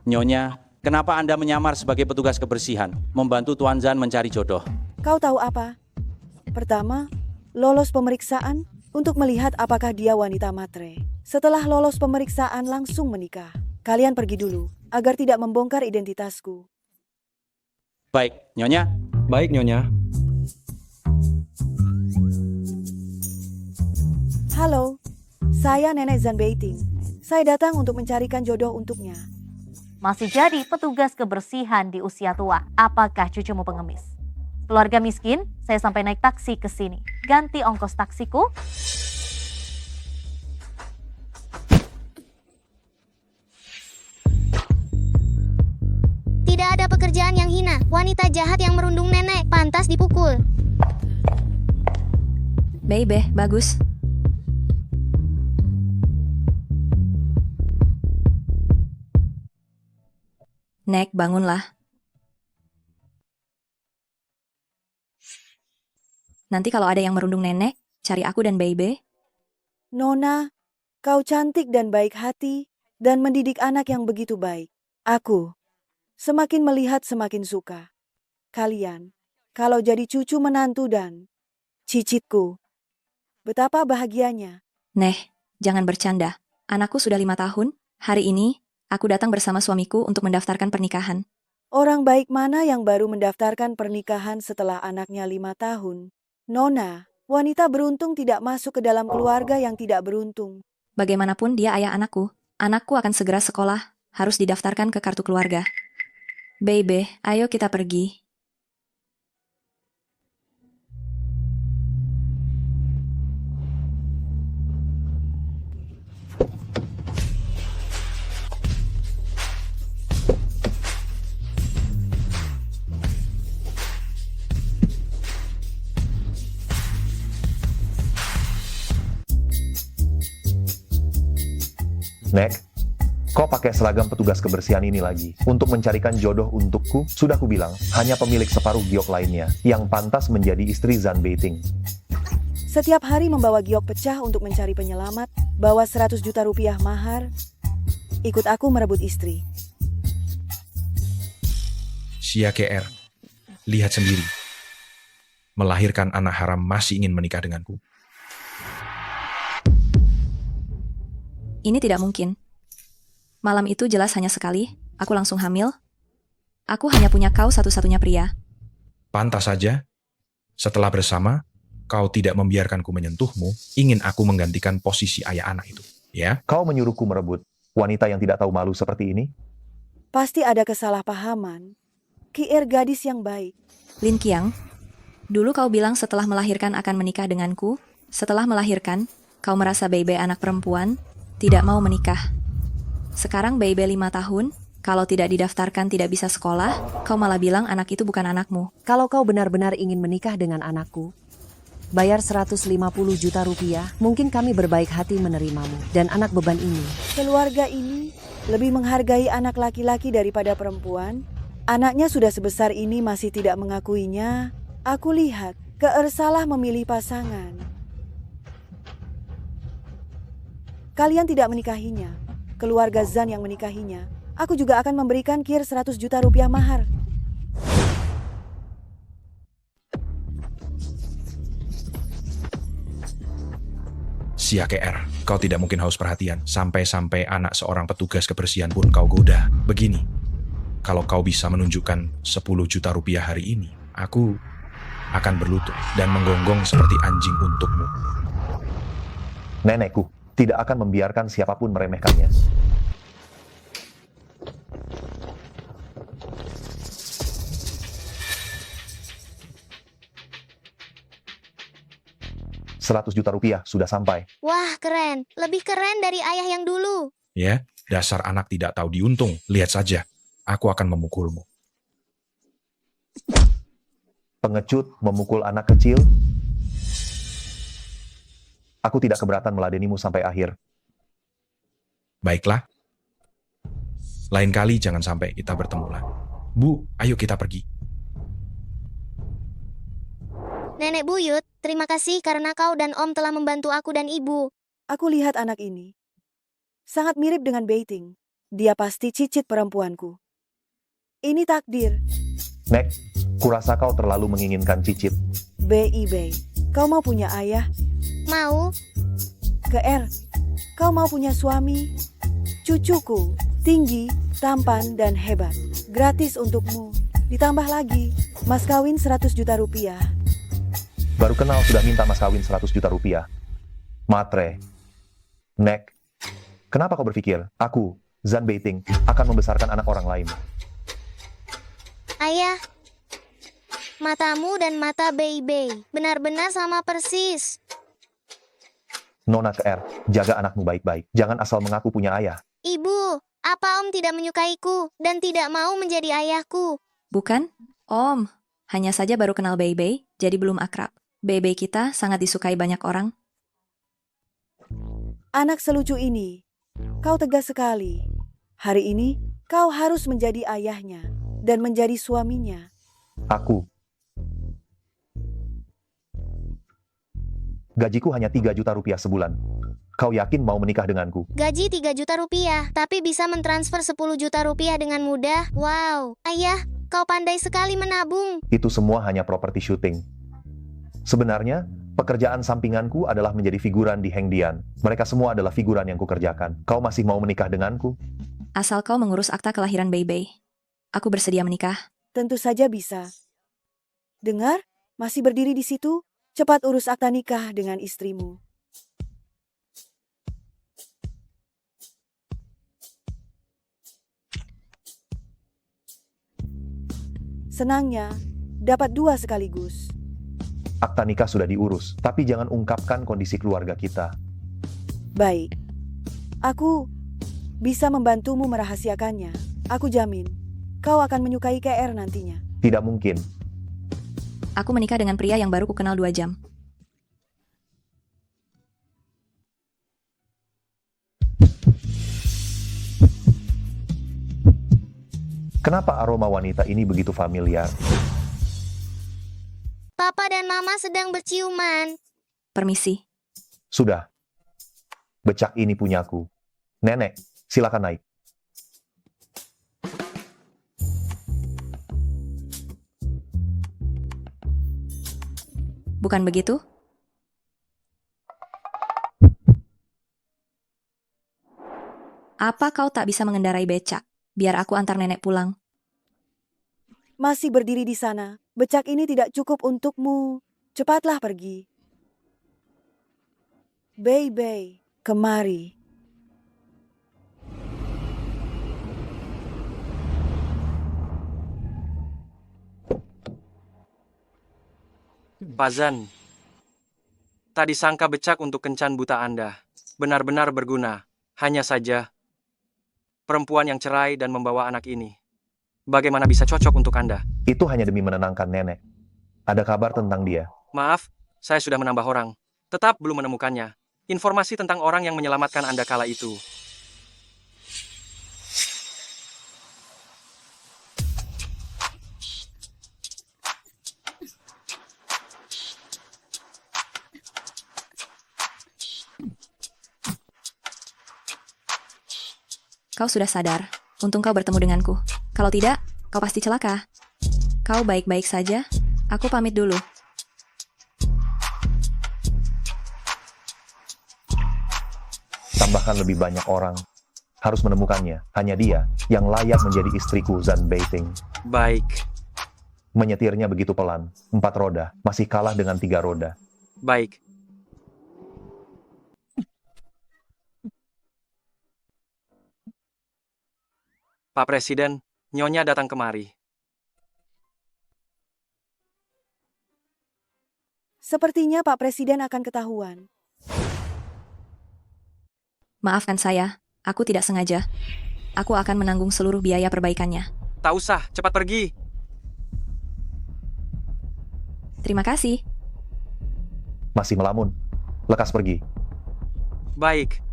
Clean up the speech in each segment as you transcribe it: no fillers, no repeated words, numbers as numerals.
Nyonya, kenapa Anda menyamar sebagai petugas kebersihan, membantu Tuan Zan mencari jodoh? Kau tahu apa? Pertama, lolos pemeriksaan untuk melihat apakah dia wanita matre. Setelah lolos pemeriksaan langsung menikah. Kalian pergi dulu, agar tidak membongkar identitasku. Baik, Nyonya. Baik, Nyonya. Halo, saya Nenek Zan Beiting. Saya datang untuk mencarikan jodoh untuknya. Masih jadi petugas kebersihan di usia tua. Apakah cucumu pengemis? Keluarga miskin, saya sampai naik taksi ke sini. Ganti ongkos taksiku. Tidak ada pekerjaan yang hina. Wanita jahat yang merundung nenek pantas dipukul. Baby, bagus. Nek, bangunlah. Nanti kalau ada yang merundung nenek, cari aku dan Baby. Nona, kau cantik dan baik hati, dan mendidik anak yang begitu baik. Aku semakin melihat semakin suka. Kalian, kalau jadi cucu menantu dan cicitku, betapa bahagianya. Neh, jangan bercanda. Anakku sudah 5 tahun. Hari ini, aku datang bersama suamiku untuk mendaftarkan pernikahan. Orang baik mana yang baru mendaftarkan pernikahan setelah anaknya 5 tahun? Nona, wanita beruntung tidak masuk ke dalam keluarga yang tidak beruntung. Bagaimanapun dia ayah anakku. Anakku akan segera sekolah, harus didaftarkan ke kartu keluarga. Baby, ayo kita pergi. Nek, kau pakai seragam petugas kebersihan ini lagi untuk mencarikan jodoh untukku? Sudah kubilang, hanya pemilik separuh giok lainnya yang pantas menjadi istri Zan Beiting. Setiap hari membawa giok pecah untuk mencari penyelamat, bawa 100 juta rupiah mahar, ikut aku merebut istri. Sia KR, lihat sendiri. Melahirkan anak haram masih ingin menikah denganku. Ini tidak mungkin. Malam itu jelas hanya sekali, aku langsung hamil. Aku hanya punya kau satu-satunya pria. Pantas saja, setelah bersama, kau tidak membiarkanku menyentuhmu, ingin aku menggantikan posisi ayah anak itu. Ya? Kau menyuruhku merebut wanita yang tidak tahu malu seperti ini? Pasti ada kesalahpahaman. Kier gadis yang baik. Lin Qiang, dulu kau bilang setelah melahirkan akan menikah denganku. Setelah melahirkan, kau merasa Baby anak perempuan, tidak mau menikah. Sekarang Baby 5 tahun, kalau tidak didaftarkan tidak bisa sekolah, kau malah bilang anak itu bukan anakmu. Kalau kau benar-benar ingin menikah dengan anakku, bayar 150 juta rupiah, mungkin kami berbaik hati menerimamu dan anak beban ini. Keluarga ini lebih menghargai anak laki-laki daripada perempuan. Anaknya sudah sebesar ini masih tidak mengakuinya. Aku lihat, Keer salah memilih pasangan. Kalian tidak menikahinya. Keluarga Zan yang menikahinya. Aku juga akan memberikan Kier 100 juta rupiah mahar. Sia KR, kau tidak mungkin haus perhatian. Sampai-sampai anak seorang petugas kebersihan pun kau goda. Begini, kalau kau bisa menunjukkan 10 juta rupiah hari ini, aku akan berlutut dan menggonggong seperti anjing untukmu. Nenekku tidak akan membiarkan siapapun meremehkannya. Rp100 juta sudah sampai. Wah, keren. Lebih keren dari ayah yang dulu. Ya, dasar anak tidak tahu diuntung. Lihat saja, aku akan memukulmu. Pengecut memukul anak kecil? Aku tidak keberatan meladenimu sampai akhir. Baiklah. Lain kali jangan sampai kita bertemu lagi. Bu, ayo kita pergi. Nenek buyut, terima kasih karena kau dan Om telah membantu aku dan ibu. Aku lihat anak ini. Sangat mirip dengan Beiting. Dia pasti cicit perempuanku. Ini takdir. Nek, kurasa kau terlalu menginginkan cicit. BIB, kau mau punya ayah? Mau? KR, kau mau punya suami? Cucuku, tinggi, tampan, dan hebat. Gratis untukmu. Ditambah lagi, mas kawin 100 juta rupiah. Baru kenal sudah minta mas kawin 100 juta rupiah. Matre. Nek, kenapa kau berpikir aku, Zan Beiting, akan membesarkan anak orang lain? Ayah, matamu dan mata Bei benar-benar sama persis. Nona KR, jaga anakmu baik-baik. Jangan asal mengaku punya ayah. Ibu, apa Om tidak menyukaiku dan tidak mau menjadi ayahku? Bukan? Om, hanya saja baru kenal Bebe, jadi belum akrab. Bebe kita sangat disukai banyak orang. Anak selucu ini, kau tegas sekali. Hari ini, kau harus menjadi ayahnya dan menjadi suaminya. Aku. Gajiku hanya 3 juta rupiah sebulan. Kau yakin mau menikah denganku? Gaji 3 juta rupiah, tapi bisa mentransfer 10 juta rupiah dengan mudah. Wow, ayah, kau pandai sekali menabung. Itu semua hanya properti syuting. Sebenarnya, pekerjaan sampinganku adalah menjadi figuran di Hengdian. Mereka semua adalah figuran yang kukerjakan. Kau masih mau menikah denganku? Asal kau mengurus akta kelahiran Bebe. Aku bersedia menikah. Tentu saja bisa. Dengar, masih berdiri di situ? Cepat urus akta nikah dengan istrimu. Senangnya, dapat 2 sekaligus. Akta nikah sudah diurus, tapi jangan ungkapkan kondisi keluarga kita. Baik. Aku bisa membantumu merahasiakannya. Aku jamin, kau akan menyukai KR nantinya. Tidak mungkin. Aku menikah dengan pria yang baru kukenal 2 jam. Kenapa aroma wanita ini begitu familiar? Papa dan Mama sedang berciuman. Permisi. Sudah. Becak ini punyaku. Nenek, silakan naik. Bukan begitu? Apa kau tak bisa mengendarai becak? Biar aku antar nenek pulang. Masih berdiri di sana. Becak ini tidak cukup untukmu. Cepatlah pergi. Bebe, kemari. Pak Zan, tak disangka becak untuk kencan buta Anda. Benar-benar berguna. Hanya saja, perempuan yang cerai dan membawa anak ini. Bagaimana bisa cocok untuk Anda? Itu hanya demi menenangkan nenek. Ada kabar tentang dia? Maaf, saya sudah menambah orang. Tetap belum menemukannya. Informasi tentang orang yang menyelamatkan Anda kala itu. Kau sudah sadar. Untung kau bertemu denganku. Kalau tidak, kau pasti celaka. Kau baik-baik saja? Aku pamit dulu. Tambahkan lebih banyak orang. Harus menemukannya. Hanya dia yang layak menjadi istriku, Zan Beiting. Baik, Menyetirnya begitu pelan. 4 roda. Masih kalah dengan 3 roda. baik. Pak Presiden, Nyonya datang kemari. Sepertinya Pak Presiden akan ketahuan. Maafkan saya, aku tidak sengaja. Aku akan menanggung seluruh biaya perbaikannya. Tak usah, cepat pergi. Terima kasih. Masih melamun. Lekas pergi. Baik,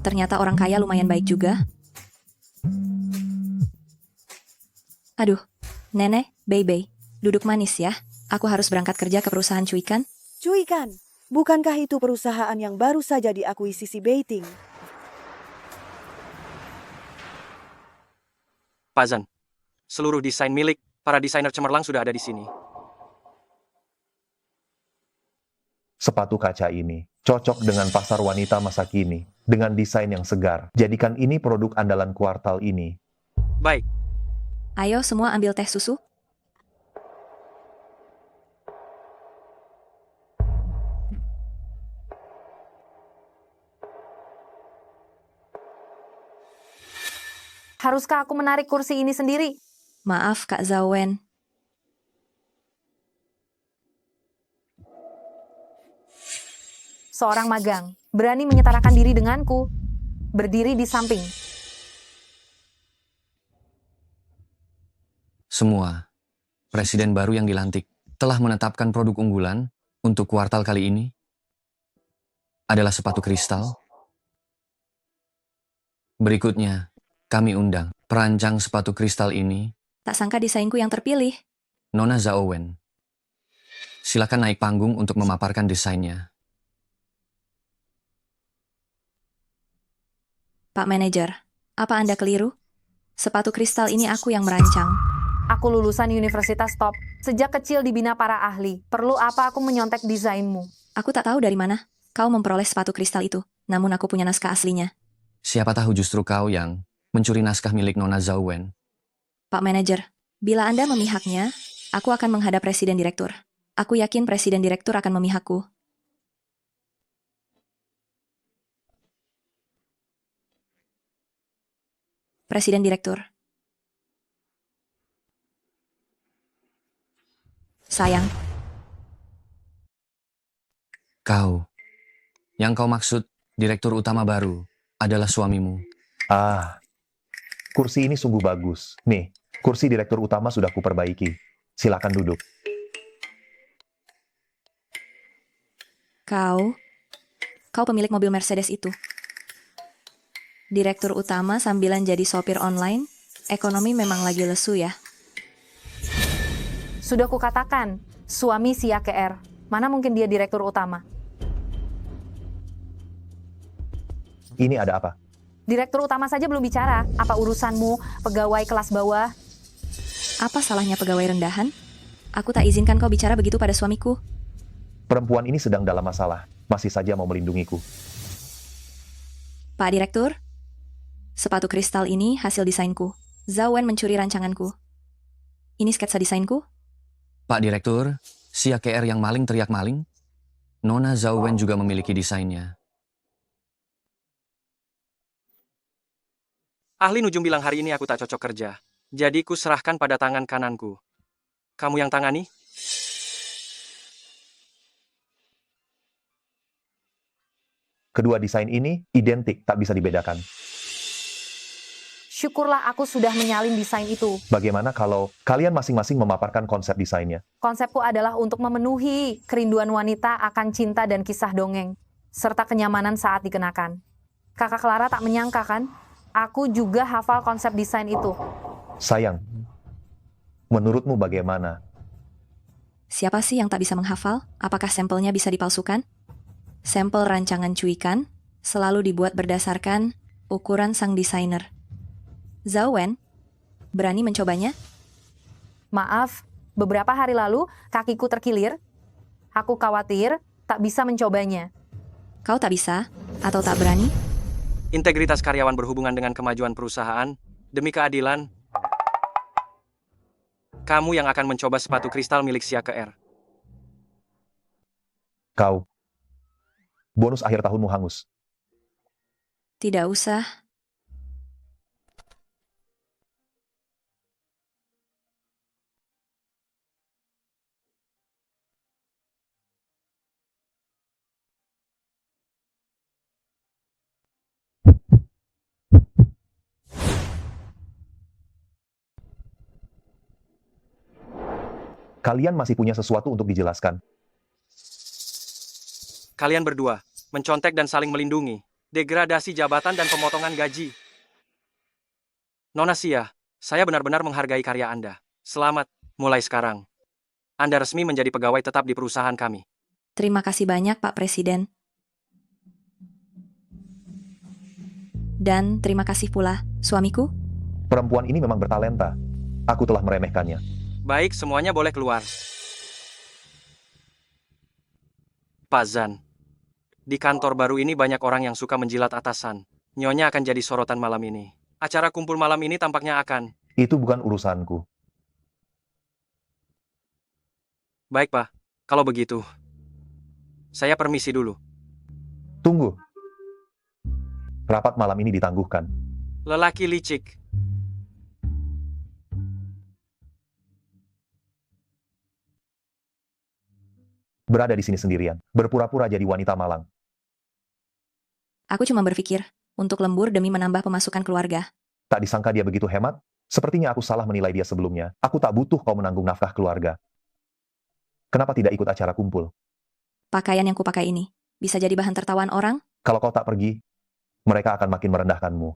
Ternyata orang kaya lumayan baik juga. Aduh, Nenek, Bebe, duduk manis ya. Aku harus berangkat kerja ke perusahaan Cuikan. Cuikan, bukankah itu perusahaan yang baru saja diakuisisi Beiting? Pak Zan, seluruh desain milik para desainer cemerlang sudah ada di sini. Sepatu kaca ini cocok dengan pasar wanita masa kini, dengan desain yang segar. Jadikan ini produk andalan kuartal ini. Baik, Ayo semua ambil teh susu. Haruskah aku menarik kursi ini sendiri? Maaf Kak Zawen. Seorang magang, berani menyetarakan diri denganku. Berdiri di samping. Semua, presiden baru yang dilantik telah menetapkan produk unggulan untuk kuartal kali ini adalah sepatu kristal. Berikutnya, kami undang perancang sepatu kristal ini, Tak sangka desainku yang terpilih. Nona Zhao Wen. Silakan naik panggung untuk memaparkan desainnya. Pak Manajer, apa Anda keliru? Sepatu kristal ini aku yang merancang. Aku lulusan universitas top. Sejak kecil dibina para ahli. Perlu apa aku menyontek desainmu? Aku tak tahu dari mana kau memperoleh sepatu kristal itu, namun aku punya naskah aslinya. Siapa tahu justru kau yang mencuri naskah milik Nona Zhao Wen. Pak Manajer, bila Anda memihaknya, aku akan menghadap Presiden Direktur. Aku yakin Presiden Direktur akan memihakku. Presiden Direktur. Sayang, Yang kau maksud direktur utama baru adalah suamimu. Ah, kursi ini sungguh bagus. Nih, kursi direktur utama sudah kuperbaiki. Silakan duduk. kau pemilik mobil Mercedes itu. Direktur utama sambilan jadi sopir online, ekonomi memang lagi lesu ya. Sudah kukatakan, suami si AKR. Mana mungkin dia direktur utama? Ini ada apa? Direktur utama saja belum bicara. Apa urusanmu, pegawai kelas bawah? Apa salahnya pegawai rendahan? Aku tak izinkan kau bicara begitu pada suamiku. Perempuan ini sedang dalam masalah. Masih saja mau melindungiku. Pak Direktur, sepatu kristal ini hasil desainku. Zhao Wen mencuri rancanganku. Ini sketsa desainku? Pak Direktur, si AKR yang maling teriak maling? Nona Zhao Wen juga memiliki desainnya. ahli Nujum bilang hari ini aku tak cocok kerja. Jadi ku serahkan pada tangan kananku. Kamu yang tangani? Kedua desain ini identik, tak bisa dibedakan. Syukurlah aku sudah menyalin desain itu. Bagaimana kalau kalian masing-masing memaparkan konsep desainnya? Konsepku adalah untuk memenuhi kerinduan wanita akan cinta dan kisah dongeng, serta kenyamanan saat dikenakan. Kakak Clara tak menyangka kan? Aku juga hafal konsep desain itu. Sayang, menurutmu bagaimana? Siapa sih yang tak bisa menghafal? Apakah sampelnya bisa dipalsukan? Sampel rancangan cuikan selalu dibuat berdasarkan ukuran sang desainer. Zhao Wen, berani mencobanya? Maaf, beberapa hari lalu kakiku terkilir. Aku khawatir tak bisa mencobanya. Kau tak bisa atau tak berani? Integritas karyawan berhubungan dengan kemajuan perusahaan. Demi keadilan, kamu yang akan mencoba sepatu kristal milik si AKR. Kau, bonus akhir tahunmu hangus. Tidak usah. Kalian masih punya sesuatu untuk dijelaskan. Kalian berdua, mencontek dan saling melindungi. Degradasi jabatan dan pemotongan gaji. Nona Sia, saya benar-benar menghargai karya Anda. Selamat, mulai sekarang. Anda resmi menjadi pegawai tetap di perusahaan kami. Terima kasih banyak Pak Presiden. Dan terima kasih pula, suamiku. Perempuan ini memang bertalenta. Aku telah meremehkannya. Baik, semuanya boleh keluar. Pak Zan, di kantor baru ini banyak orang yang suka menjilat atasan. Nyonya akan jadi sorotan malam ini. Acara kumpul malam ini tampaknya akan. Itu bukan urusanku. Baik, Pak. Kalau begitu, saya permisi dulu. Tunggu. Rapat malam ini ditangguhkan. Lelaki licik. Berada di sini sendirian. Berpura-pura jadi wanita malang. Aku cuma berpikir, untuk lembur demi menambah pemasukan keluarga. Tak disangka dia begitu hemat. Sepertinya aku salah menilai dia sebelumnya. Aku tak butuh kau menanggung nafkah keluarga. Kenapa tidak ikut acara kumpul? Pakaian yang kupakai ini, bisa jadi bahan tertawaan orang? Kalau kau tak pergi, mereka akan makin merendahkanmu.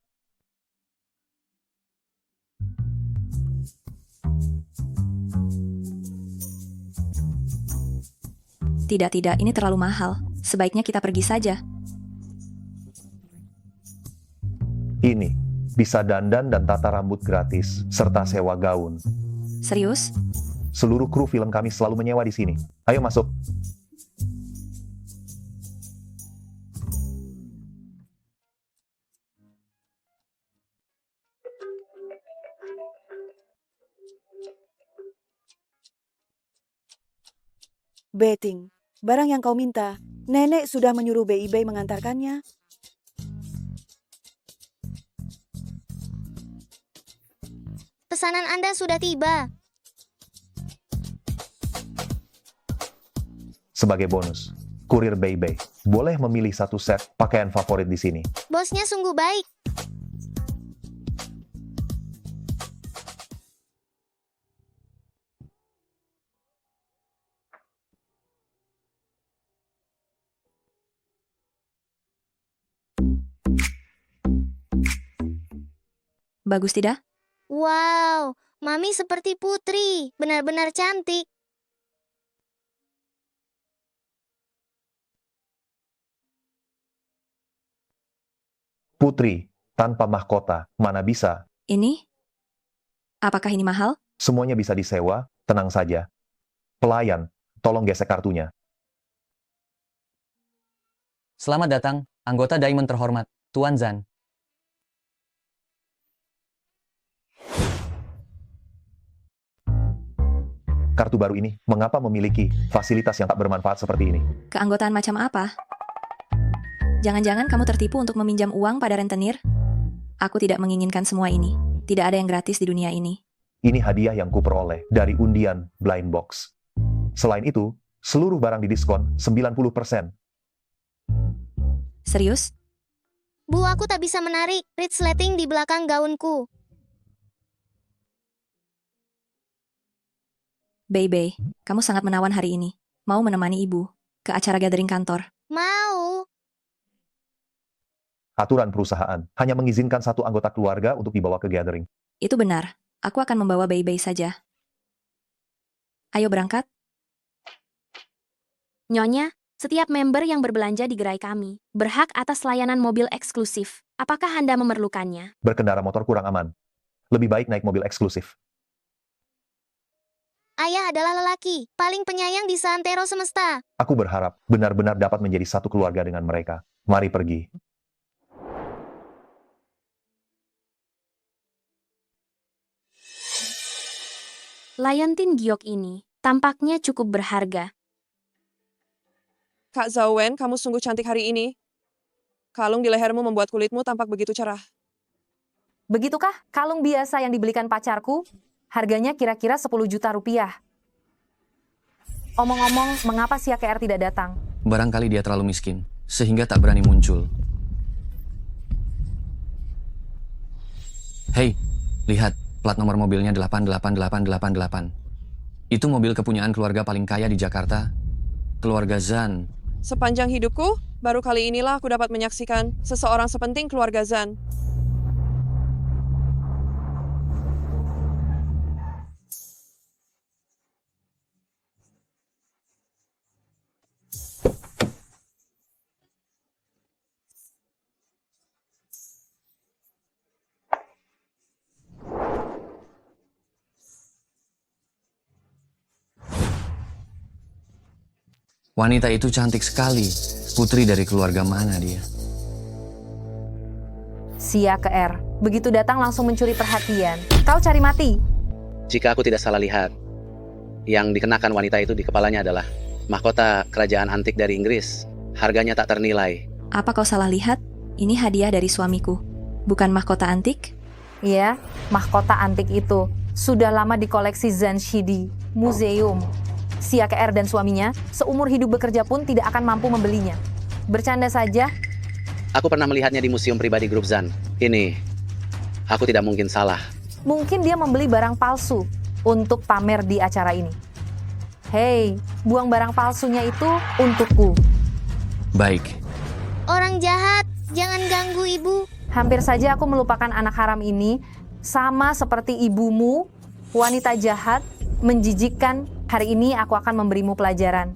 Tidak, ini terlalu mahal. Sebaiknya kita pergi saja. Ini, bisa dandan dan tata rambut gratis, serta sewa gaun. Serius? Seluruh kru film kami selalu menyewa di sini. Ayo masuk. Betting, barang yang kau minta, nenek sudah menyuruh BIB mengantarkannya. Pesanan Anda sudah tiba. Sebagai bonus, kurir Bebe boleh memilih satu set pakaian favorit di sini. Bosnya sungguh baik. Bagus tidak? Wow, Mami seperti putri. Benar-benar cantik. Putri, tanpa mahkota, mana bisa? Ini? Apakah ini mahal? Semuanya bisa disewa, tenang saja. Pelayan, tolong gesek kartunya. Selamat datang, anggota Diamond terhormat, Tuan Zan. Kartu baru ini, mengapa memiliki fasilitas yang tak bermanfaat seperti ini? Keanggotaan macam apa? Jangan-jangan kamu tertipu untuk meminjam uang pada rentenir? Aku tidak menginginkan semua ini. Tidak ada yang gratis di dunia ini. Ini hadiah yang kuperoleh dari undian blind box. Selain itu, seluruh barang didiskon 90%. Serius? Bu, aku tak bisa menarik resleting di belakang gaunku. Bebe, kamu sangat menawan hari ini. Mau menemani ibu ke acara gathering kantor? Mau. Aturan perusahaan hanya mengizinkan satu anggota keluarga untuk dibawa ke gathering. Itu benar. Aku akan membawa Bebe saja. Ayo berangkat. Nyonya, setiap member yang berbelanja di gerai kami berhak atas layanan mobil eksklusif. Apakah Anda memerlukannya? Berkendara motor kurang aman. Lebih baik naik mobil eksklusif. Ayah adalah lelaki paling penyayang di seantero semesta. Aku berharap benar-benar dapat menjadi satu keluarga dengan mereka. Mari pergi. Liontin giok ini tampaknya cukup berharga. Kak Zhaowen, kamu sungguh cantik hari ini. Kalung di lehermu membuat kulitmu tampak begitu cerah. Begitukah kalung biasa yang dibelikan pacarku? Harganya kira-kira 10 juta rupiah. Omong-omong, mengapa si KR tidak datang? Barangkali dia terlalu miskin, sehingga tak berani muncul. Hei, lihat, plat nomor mobilnya 88888. Itu mobil kepunyaan keluarga paling kaya di Jakarta, keluarga Zan. Sepanjang hidupku, baru kali inilah aku dapat menyaksikan seseorang sepenting keluarga Zan. Wanita itu cantik sekali. Putri dari keluarga mana dia? Sia ke R. Begitu datang langsung mencuri perhatian. Kau cari mati. Jika aku tidak salah lihat, yang dikenakan wanita itu di kepalanya adalah mahkota kerajaan antik dari Inggris. Harganya tak ternilai. Apa kau salah lihat? Ini hadiah dari suamiku. Bukan mahkota antik? Iya, mahkota antik itu sudah lama di koleksi Zanshidi Museum. Sia ke R dan suaminya seumur hidup bekerja pun tidak akan mampu membelinya. Bercanda saja. Aku pernah melihatnya di museum pribadi grup Zan. Ini, aku tidak mungkin salah. Mungkin dia membeli barang palsu untuk pamer di acara ini. Hei, buang barang palsunya itu untukku. Baik. Orang jahat, jangan ganggu ibu. Hampir saja aku melupakan anak haram ini, sama seperti ibumu, wanita jahat, menjijikkan. Hari ini aku akan memberimu pelajaran.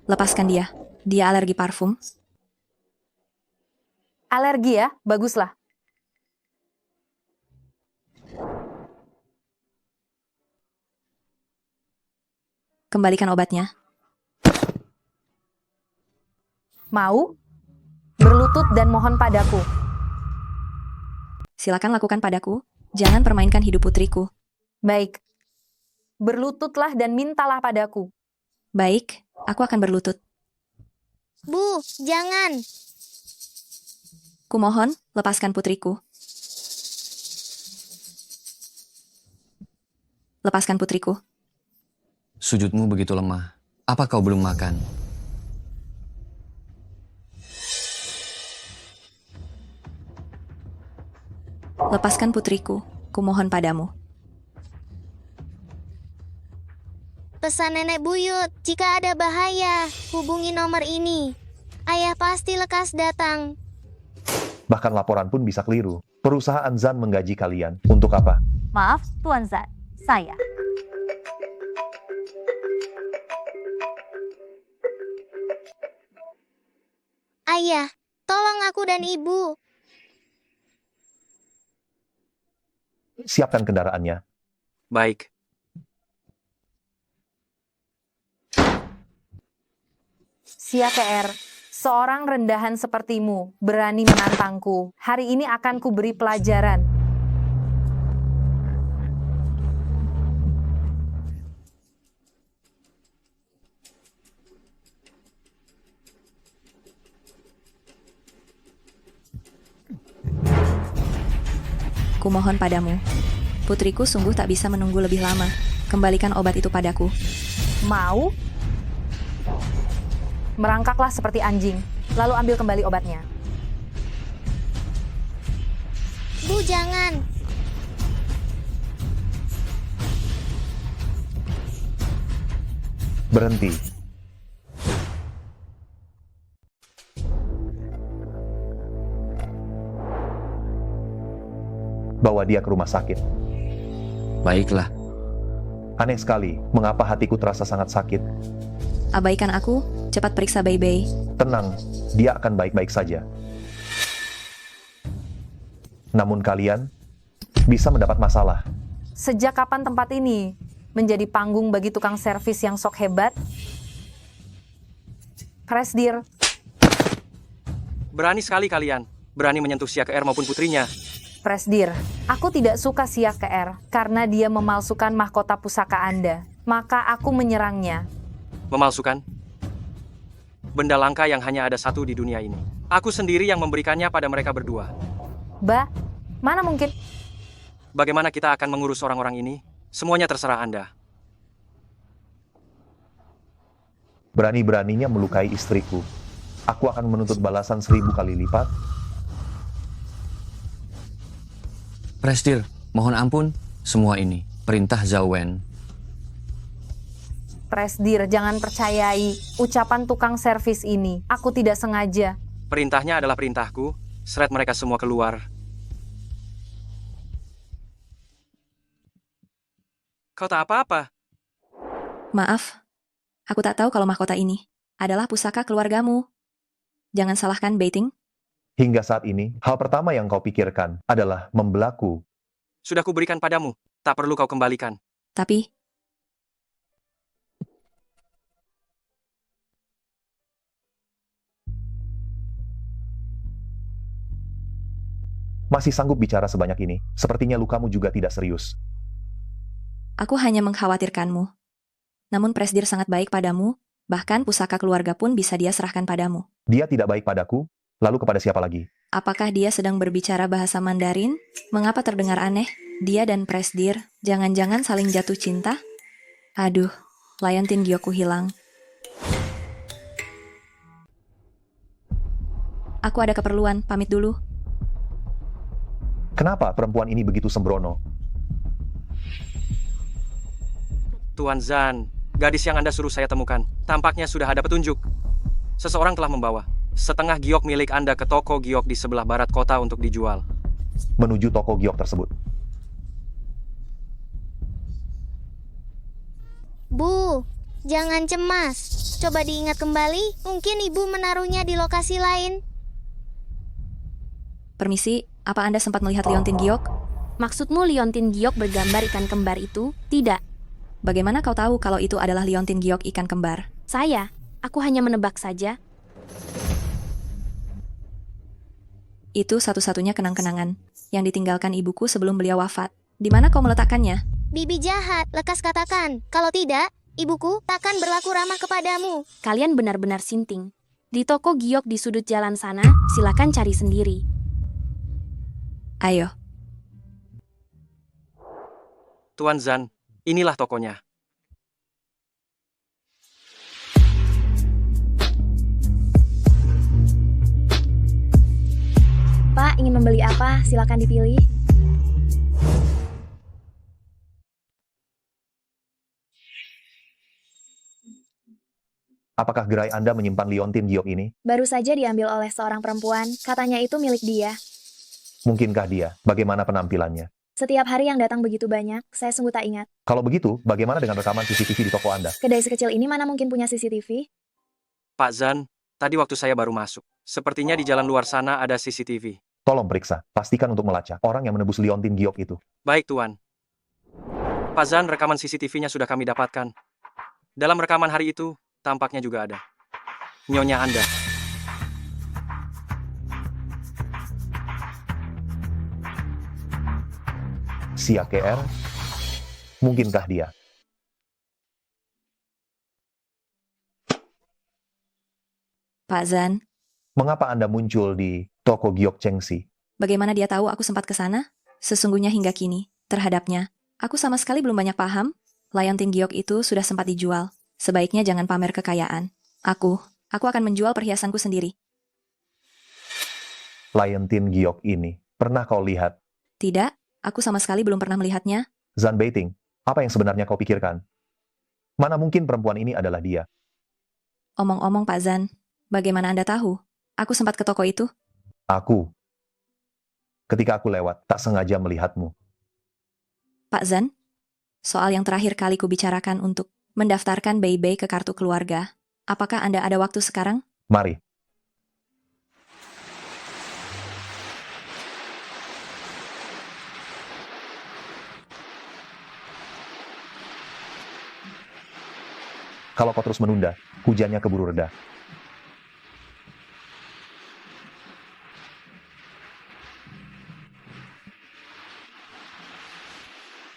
Lepaskan dia. Dia alergi parfum. Alergi ya? Baguslah. Kembalikan obatnya. Mau? Berlutut dan mohon padaku. Silakan lakukan padaku. Jangan permainkan hidup putriku. Baik. Berlututlah dan mintalah padaku. Baik, aku akan berlutut. Bu, jangan. Kumohon, lepaskan putriku. Lepaskan putriku. Sujudmu begitu lemah. Apa kau belum makan? Lepaskan putriku. Kumohon padamu. Pesan nenek buyut, jika ada bahaya, hubungi nomor ini. Ayah pasti lekas datang. Bahkan laporan pun bisa keliru. Perusahaan Zan menggaji kalian. Untuk apa? Maaf, Tuan Zan. Saya. Ayah, tolong aku dan ibu. Siapkan kendaraannya. Baik. Sia ke R. Seorang rendahan sepertimu berani menantangku. Hari ini akan kuberi pelajaran. Kumohon padamu. Putriku sungguh tak bisa menunggu lebih lama. Kembalikan obat itu padaku. Mau? Merangkaklah seperti anjing, lalu ambil kembali obatnya. Bu, jangan. Berhenti. Bawa dia ke rumah sakit. Baiklah. Aneh sekali, mengapa hatiku terasa sangat sakit. Abaikan aku, cepat periksa Bei-Bei. Tenang, dia akan baik-baik saja. Namun kalian bisa mendapat masalah. Sejak kapan tempat ini menjadi panggung bagi tukang servis yang sok hebat? Presdir. Berani sekali kalian. Berani menyentuh Sia ke R maupun putrinya. Presdir, aku tidak suka Sia ke R karena dia memalsukan mahkota pusaka Anda. Maka aku menyerangnya. Memalsukan? Benda langka yang hanya ada satu di dunia ini. Aku sendiri yang memberikannya pada mereka berdua. Mana mungkin? Bagaimana kita akan mengurus orang-orang ini? Semuanya terserah Anda. Berani-beraninya melukai istriku. Aku akan menuntut balasan 1000 kali lipat. Presdir, mohon ampun. Semua ini perintah Zhao Wen. Presdir, jangan percayai ucapan tukang servis ini. Aku tidak sengaja. Perintahnya adalah perintahku. Seret mereka semua keluar. Kau tak apa-apa. Maaf, aku tak tahu kalau mahkota ini adalah pusaka keluargamu. Jangan salahkan Beiting. Hingga saat ini, hal pertama yang kau pikirkan adalah membelaku. Sudah kuberikan padamu. Tak perlu kau kembalikan. Tapi, Masih sanggup bicara sebanyak ini? Sepertinya lukamu juga tidak serius. aku hanya mengkhawatirkanmu. Namun Presdir sangat baik padamu, bahkan pusaka keluarga pun bisa dia serahkan padamu. Dia tidak baik padaku, lalu kepada siapa lagi? Apakah dia sedang berbicara bahasa Mandarin? Mengapa terdengar aneh? Dia dan Presdir, jangan-jangan saling jatuh cinta? Aduh, Liontin Gyokku hilang. Aku ada keperluan, pamit dulu. Kenapa perempuan ini begitu sembrono? Tuan Zan, gadis yang Anda suruh saya temukan, tampaknya sudah ada petunjuk. Seseorang telah membawa setengah giok milik Anda ke toko giok di sebelah barat kota untuk dijual. Menuju toko giok tersebut. Bu, jangan cemas. Coba diingat kembali, mungkin ibu menaruhnya di lokasi lain. Permisi, apa Anda sempat melihat Liontin Giok? Maksudmu Liontin Giok bergambar ikan kembar itu? Tidak. Bagaimana kau tahu kalau itu adalah Liontin Giok ikan kembar? Aku hanya menebak saja. Itu satu-satunya kenang-kenangan yang ditinggalkan ibuku sebelum beliau wafat. Di mana kau meletakkannya? Bibi jahat, lekas katakan. Kalau tidak, ibuku takkan berlaku ramah kepadamu. Kalian benar-benar sinting. Di toko giok di sudut jalan sana, silakan cari sendiri. Ayo. Tuan Zan, inilah tokonya. Pak, ingin membeli apa? Silakan dipilih. Apakah gerai Anda menyimpan Liontin Giok ini? Baru saja diambil oleh seorang perempuan. Katanya itu milik dia. Mungkinkah dia? Bagaimana penampilannya? Setiap hari yang datang begitu banyak, saya sungguh tak ingat. Kalau begitu, bagaimana dengan rekaman CCTV di toko Anda? Kedai sekecil ini mana mungkin punya CCTV? Pak Zan, tadi waktu saya baru masuk. Sepertinya di jalan luar sana ada CCTV. Tolong periksa, pastikan untuk melacak orang yang menebus Liontin Giok itu. Baik, Tuan. Pak Zan, rekaman CCTV-nya sudah kami dapatkan. Dalam rekaman hari itu, tampaknya juga ada nyonya Anda. KR? Mungkinkah dia? Pak Zan, Mengapa Anda muncul di toko Giok Chengxi? bagaimana dia tahu aku sempat ke sana? Sesungguhnya hingga kini, terhadapnya, aku sama sekali belum banyak paham. Liontin Giok itu sudah sempat dijual. Sebaiknya jangan pamer kekayaan. Aku akan menjual perhiasanku sendiri. Liontin Giok ini, pernah kau lihat? Tidak, aku sama sekali belum pernah melihatnya. Zan Beiting, apa yang sebenarnya kau pikirkan? Mana mungkin perempuan ini adalah dia? Omong-omong Pak Zan, bagaimana Anda tahu? Aku sempat ke toko itu. Aku. Ketika aku lewat, tak sengaja melihatmu. Pak Zan, soal yang terakhir kali ku bicarakan untuk mendaftarkan Bei-Bei ke kartu keluarga. Apakah Anda ada waktu sekarang? Mari. Kalau kau terus menunda, hujannya keburu reda.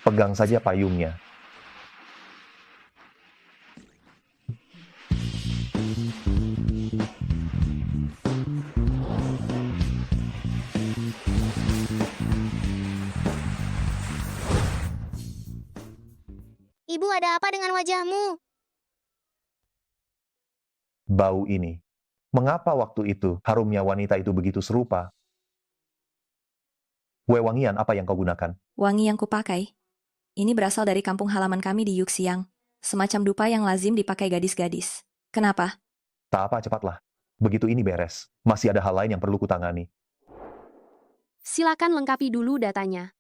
Pegang saja payungnya. Ibu, ada apa dengan wajahmu? Bau ini. Mengapa waktu itu harumnya wanita itu begitu serupa? Wewangian apa yang kau gunakan? Wangi yang kupakai. Ini berasal dari kampung halaman kami di Yuxiang. Semacam dupa yang lazim dipakai gadis-gadis. Kenapa? Tak apa, cepatlah. Begitu ini beres, masih ada hal lain yang perlu kutangani. Silakan lengkapi dulu datanya.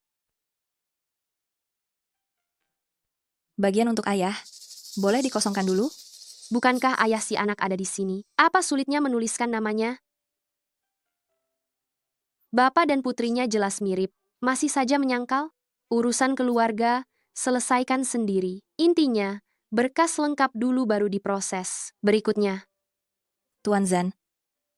Bagian untuk ayah. Boleh dikosongkan dulu? Bukankah ayah si anak ada di sini? Apa sulitnya menuliskan namanya? Bapak dan putrinya jelas mirip. Masih saja menyangkal? Urusan keluarga, selesaikan sendiri. Intinya, berkas lengkap dulu baru diproses. Berikutnya, Tuan Zan,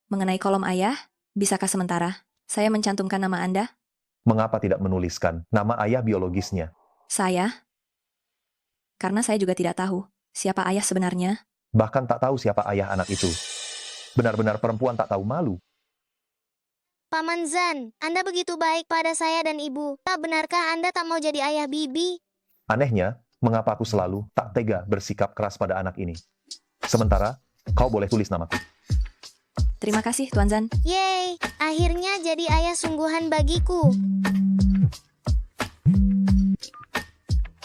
mengenai kolom ayah, bisakah sementara saya mencantumkan nama Anda? Mengapa tidak menuliskan nama ayah biologisnya? Saya? Karena saya juga tidak tahu siapa ayah sebenarnya. Bahkan tak tahu siapa ayah anak itu. Benar-benar perempuan tak tahu malu. Paman Zan, Anda begitu baik pada saya dan ibu. Tak benarkah Anda tak mau jadi ayah Bibi? Anehnya, mengapa aku selalu tak tega bersikap keras pada anak ini? Sementara, kau boleh tulis namaku. Terima kasih, Tuan Zan. Yeay, akhirnya jadi ayah sungguhan bagiku.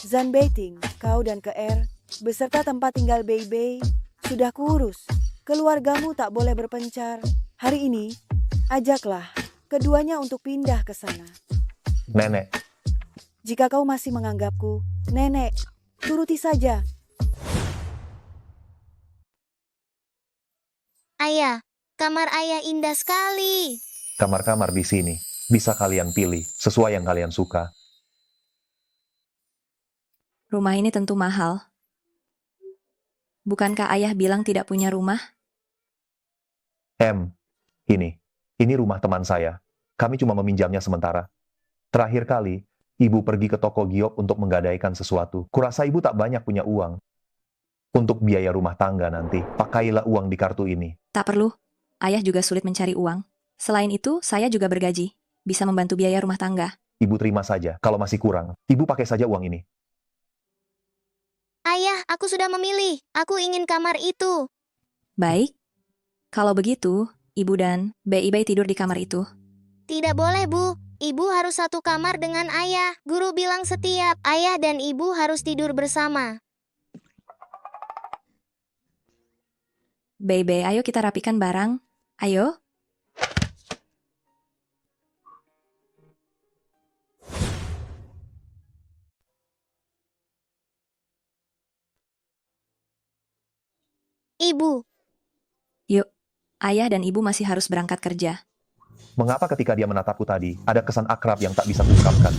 Zan Beiting, kau dan Keer, beserta tempat tinggal Bei sudah kurus. Keluargamu tak boleh berpencar. Hari ini, ajaklah keduanya untuk pindah ke sana. Nenek, Jika kau masih menganggapku, nenek, turuti saja. Ayah, kamar ayah indah sekali. kamar-kamar di sini. Bisa kalian pilih sesuai yang kalian suka. Rumah ini tentu mahal. Bukankah ayah bilang tidak punya rumah? Ini rumah teman saya. Kami cuma meminjamnya sementara. Terakhir kali, ibu pergi ke toko giok untuk menggadaikan sesuatu. Kurasa ibu tak banyak punya uang. Untuk biaya rumah tangga nanti, pakailah uang di kartu ini. Tak perlu. Ayah juga sulit mencari uang. Selain itu, saya juga bergaji. Bisa membantu biaya rumah tangga. Ibu terima saja, kalau masih kurang. Ibu pakai saja uang ini. Ayah, aku sudah memilih. Aku ingin kamar itu. Baik. Kalau begitu, ibu dan Bei tidur di kamar itu. Tidak boleh, Bu. Ibu harus satu kamar dengan ayah. Guru bilang setiap ayah dan ibu harus tidur bersama. Bei, ayo kita rapikan barang. Ayo. Ibu, Yuk. Ayah dan ibu masih harus berangkat kerja. Mengapa ketika dia menatapku tadi, ada kesan akrab yang tak bisa kuungkapkan?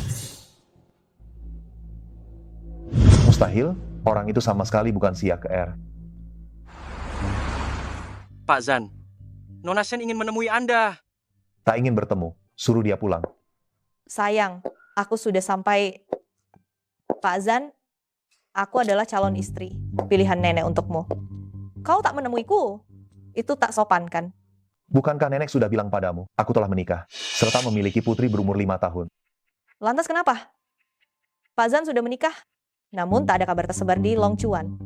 Mustahil, orang itu sama sekali bukan Sia Keer. Pak Zan, Nona Shen ingin menemui Anda. Tak ingin bertemu, suruh dia pulang. Sayang, aku sudah sampai. Pak Zan, aku adalah calon istri. Pilihan nenek untukmu. Kau tak menemuiku. Itu tak sopan, kan? Bukankah nenek sudah bilang padamu, aku telah menikah, serta memiliki putri berumur 5 tahun. Lantas kenapa? Pak Zan sudah menikah, namun tak ada kabar tersebar di Long Chuan.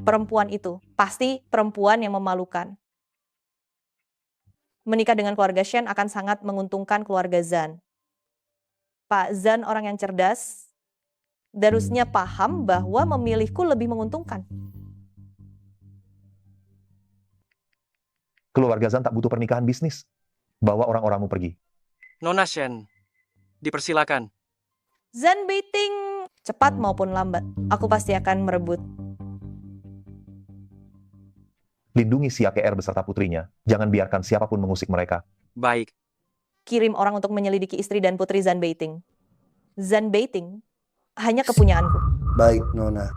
Perempuan itu pasti perempuan yang memalukan. Menikah dengan keluarga Shen akan sangat menguntungkan keluarga Zan. Pak Zan orang yang cerdas, harusnya paham bahwa memilihku lebih menguntungkan. Keluarga Zan tak butuh pernikahan bisnis. Bawa orang-orangmu pergi. Nona Shen, dipersilakan. Zan Beiting, cepat maupun lambat, aku pasti akan merebut. Lindungi Sia Keer beserta putrinya. Jangan biarkan siapapun mengusik mereka. Baik. Kirim orang untuk menyelidiki istri dan putri Zan Beiting. Zan Beiting hanya kepunyaanku. Baik, Nona.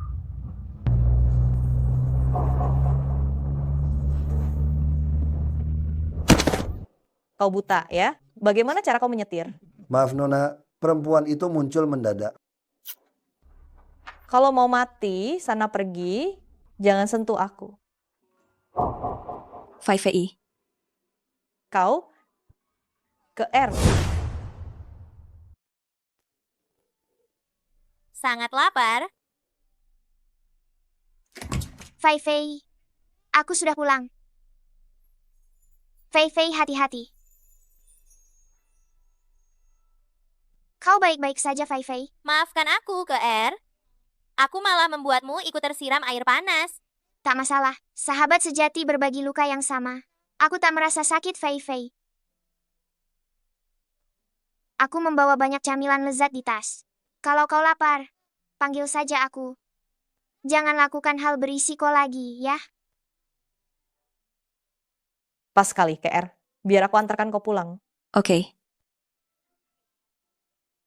Kau buta ya? Bagaimana cara kau menyetir? Maaf, Nona. Perempuan itu muncul mendadak. Kalau mau mati, sana pergi. Jangan sentuh aku. 5VI. Kau ke R. sangat lapar. Fei Fei, aku sudah pulang. Fei Fei, hati-hati. Kau baik-baik saja, Fei Fei. Maafkan aku, R. Aku malah membuatmu ikut tersiram air panas. Tak masalah, sahabat sejati berbagi luka yang sama. Aku tak merasa sakit, Fei Fei. Aku membawa banyak camilan lezat di tas. Kalau kau lapar, panggil saja aku. Jangan lakukan hal berisiko lagi, ya. Pas sekali, R. Biar aku antarkan kau pulang. Oke.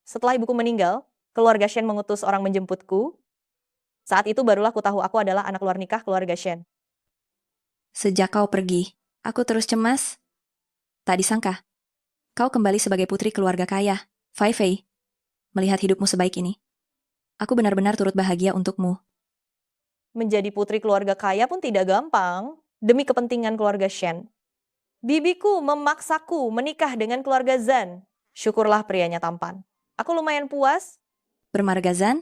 Setelah ibuku meninggal, keluarga Shen mengutus orang menjemputku. Saat itu barulah ku tahu aku adalah anak luar nikah keluarga Shen. Sejak kau pergi, aku terus cemas. Tak disangka, kau kembali sebagai putri keluarga kaya, Fei Fei. Melihat hidupmu sebaik ini, aku benar-benar turut bahagia untukmu. Menjadi putri keluarga kaya pun tidak gampang, demi kepentingan keluarga Shen. Bibiku memaksaku menikah dengan keluarga Zan. Syukurlah prianya tampan. Aku lumayan puas. Bermarga Zan?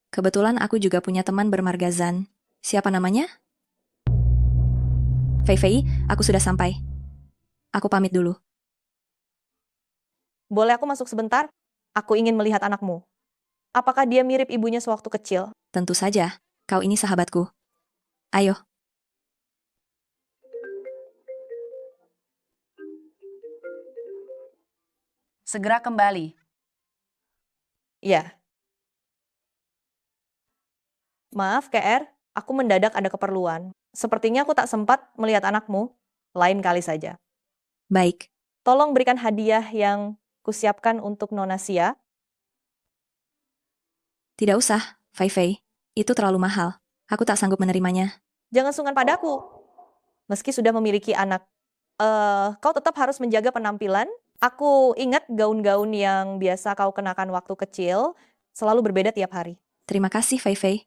Kebetulan aku juga punya teman bermarga Zan. Siapa namanya? Fei Fei, aku sudah sampai. Aku pamit dulu. Boleh aku masuk sebentar? Aku ingin melihat anakmu. Apakah dia mirip ibunya sewaktu kecil? Tentu saja, kau ini sahabatku. Ayo. Segera kembali. Ya. Maaf, KR, aku mendadak ada keperluan. Sepertinya aku tak sempat melihat anakmu. Lain kali saja. Baik. Tolong berikan hadiah yang kusiapkan untuk Nona Sia. Tidak usah, Fei Fei. Itu terlalu mahal. Aku tak sanggup menerimanya. Jangan sungkan padaku. Meski sudah memiliki anak, kau tetap harus menjaga penampilan. Aku ingat gaun-gaun yang biasa kau kenakan waktu kecil, selalu berbeda tiap hari. Terima kasih, Fei Fei.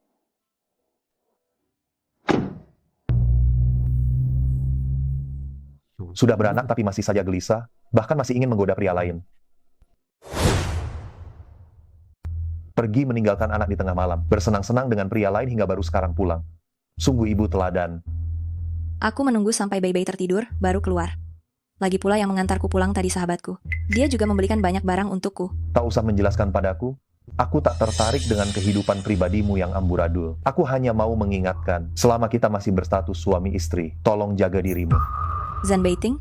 Sudah beranak tapi masih saja gelisah, bahkan masih ingin menggoda pria lain. Pergi meninggalkan anak di tengah malam, bersenang-senang dengan pria lain hingga baru sekarang pulang. Sungguh ibu teladan. Aku menunggu sampai Bei tertidur, baru keluar. Lagi pula yang mengantarku pulang tadi sahabatku. Dia juga membelikan banyak barang untukku. Tak usah menjelaskan padaku. Aku tak tertarik dengan kehidupan pribadimu yang amburadul. Aku hanya mau mengingatkan, selama kita masih berstatus suami istri, tolong jaga dirimu. Zan Beiting?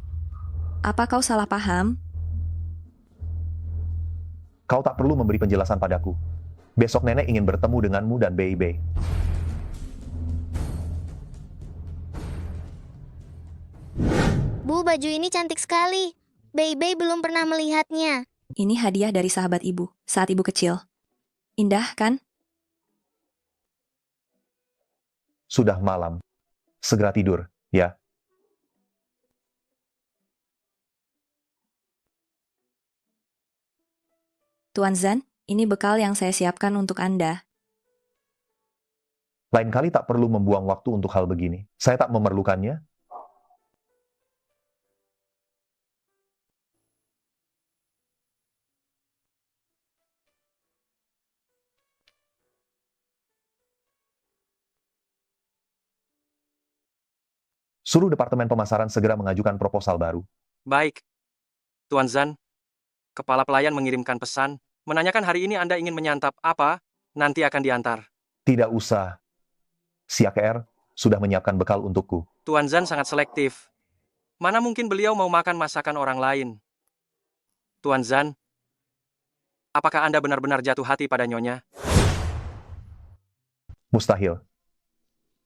Apa kau salah paham? Kau tak perlu memberi penjelasan padaku. Besok nenek ingin bertemu denganmu dan Bei Bei. Bu, baju ini cantik sekali. Bei Bei belum pernah melihatnya. Ini hadiah dari sahabat ibu, saat ibu kecil. Indah, kan? Sudah malam. Segera tidur, ya. Tuan Zan, ini bekal yang saya siapkan untuk Anda. Lain kali tak perlu membuang waktu untuk hal begini. Saya tak memerlukannya. Suruh Departemen Pemasaran segera mengajukan proposal baru. Baik. Tuan Zan, kepala pelayan mengirimkan pesan, menanyakan hari ini Anda ingin menyantap apa, nanti akan diantar. Tidak usah. Si AKR sudah menyiapkan bekal untukku. Tuan Zan sangat selektif. Mana mungkin beliau mau makan masakan orang lain? Tuan Zan, apakah Anda benar-benar jatuh hati pada Nyonya? Mustahil.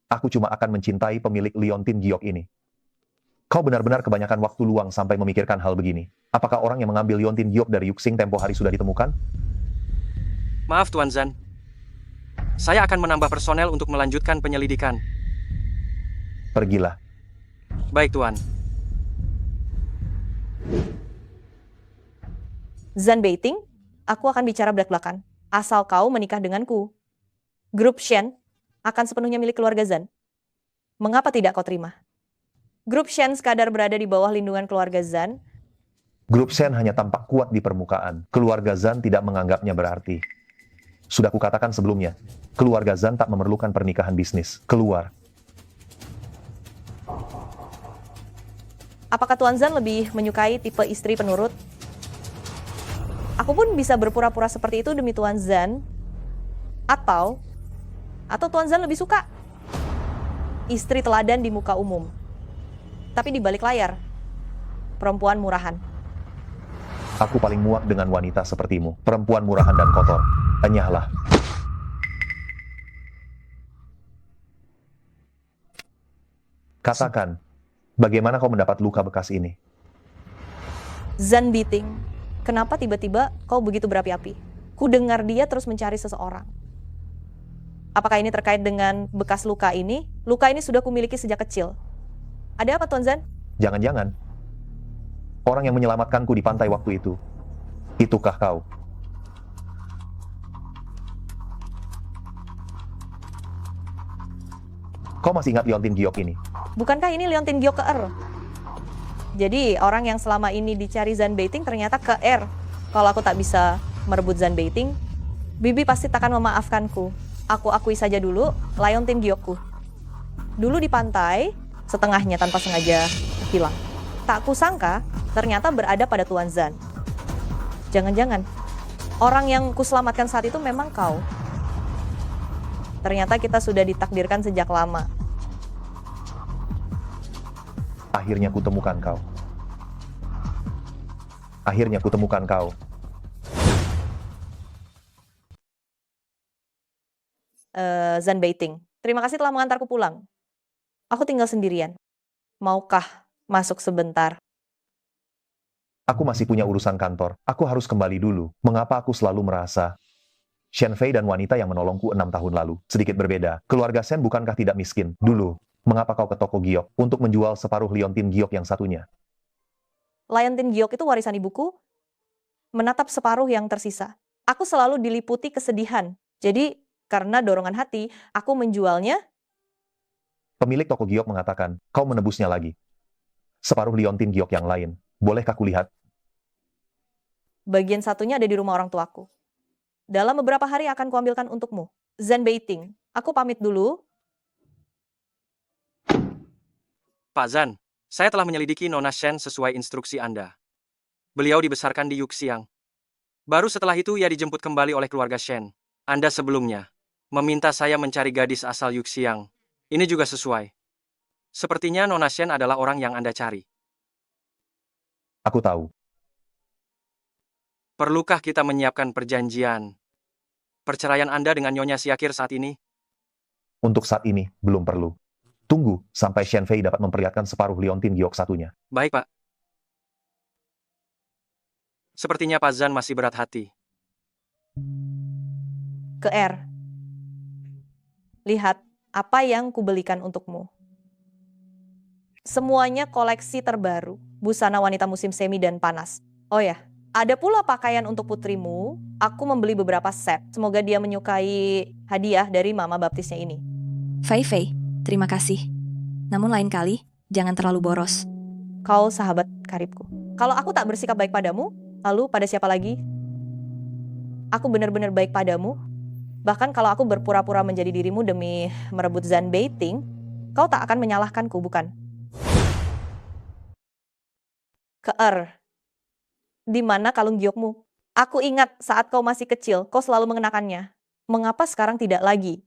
Aku cuma akan mencintai pemilik Liontin Giok ini. Kau benar-benar kebanyakan waktu luang sampai memikirkan hal begini. Apakah orang yang mengambil Liontin Giok dari Yuxing tempo hari sudah ditemukan? Maaf Tuan Zan. Saya akan menambah personel untuk melanjutkan penyelidikan. Pergilah. Baik Tuan. Zan Beiting, aku akan bicara belak-belakan. Asal kau menikah denganku. Grup Shen akan sepenuhnya milik keluarga Zan. Mengapa tidak kau terima? Grup Shen sekadar berada di bawah lindungan keluarga Zan. Grup Shen hanya tampak kuat di permukaan. Keluarga Zan tidak menganggapnya berarti. Sudah kukatakan sebelumnya, keluarga Zan tak memerlukan pernikahan bisnis. Keluar. Apakah Tuan Zan lebih menyukai tipe istri penurut? Aku pun bisa berpura-pura seperti itu demi Tuan Zan. Atau Tuan Zan lebih suka istri teladan di muka umum, tapi di balik layar, perempuan murahan. Aku paling muak dengan wanita sepertimu, perempuan murahan dan kotor. Enyahlah. Katakan, bagaimana kau mendapat luka bekas ini? Zan Beiting, kenapa tiba-tiba kau begitu berapi-api? Ku dengar dia terus mencari seseorang. Apakah ini terkait dengan bekas luka ini? Luka ini sudah kumiliki sejak kecil. Ada apa, Tuan Zan? Jangan-jangan orang yang menyelamatkanku di pantai waktu itu, itukah kau? Kau masih ingat Liontin Giok ini? Bukankah ini Liontin Giok ke-er? Jadi orang yang selama ini dicari Zanbeiting ternyata ke-er. Kalau aku tak bisa merebut Zanbeiting, Bibi pasti takkan memaafkanku. Aku akui saja dulu, Liontin Giokku. Dulu di pantai, setengahnya tanpa sengaja hilang. Tak kusangka, ternyata berada pada Tuan Zan. Jangan-jangan, orang yang kuselamatkan saat itu memang kau. Ternyata kita sudah ditakdirkan sejak lama. Akhirnya kutemukan kau. Akhirnya kutemukan kau. Zanbeiting, terima kasih telah mengantarku pulang. Aku tinggal sendirian. Maukah masuk sebentar? Aku masih punya urusan kantor. Aku harus kembali dulu. Mengapa aku selalu merasa Shen Fei dan wanita yang menolongku 6 tahun lalu sedikit berbeda. Keluarga Shen bukankah tidak miskin? Dulu, mengapa kau ke toko giok untuk menjual separuh Liontin giok yang satunya? Liontin giok itu warisan ibuku. Menatap separuh yang tersisa. Aku selalu diliputi kesedihan. Jadi, karena dorongan hati, aku menjualnya. Pemilik toko giok mengatakan, kau menebusnya lagi. Separuh Liontin giok yang lain. Bolehkah kulihat? Bagian satunya ada di rumah orang tuaku. Dalam beberapa hari akan kuambilkan untukmu. Zanbeiting, aku pamit dulu. Pak Zan, saya telah menyelidiki Nona Shen sesuai instruksi Anda. Beliau dibesarkan di Yuxiang. Baru setelah itu ia dijemput kembali oleh keluarga Shen. Anda sebelumnya meminta saya mencari gadis asal Yuxiang. Ini juga sesuai. Sepertinya Nona Shen adalah orang yang Anda cari. Aku tahu. Perlukah kita menyiapkan perjanjian perceraian Anda dengan Nyonya Siakir saat ini? Untuk saat ini, belum perlu. Tunggu sampai Shen Fei dapat memperlihatkan separuh Liontin giok satunya. Baik, Pak. Sepertinya Pak Zan masih berat hati. Ke-er. Lihat apa yang kubelikan untukmu. Semuanya koleksi terbaru, busana wanita musim semi dan panas. Oh ya, ada pula pakaian untuk putrimu. Aku membeli beberapa set. Semoga dia menyukai hadiah dari mama baptisnya ini. Fei Fei, terima kasih. Namun lain kali, jangan terlalu boros. Kau sahabat karibku. Kalau aku tak bersikap baik padamu, lalu pada siapa lagi? Aku benar-benar baik padamu. Bahkan kalau aku berpura-pura menjadi dirimu demi merebut Zanbeiting, kau tak akan menyalahkanku, bukan? Ke-er. Di mana kalung giokmu? Aku ingat saat kau masih kecil, kau selalu mengenakannya. Mengapa sekarang tidak lagi?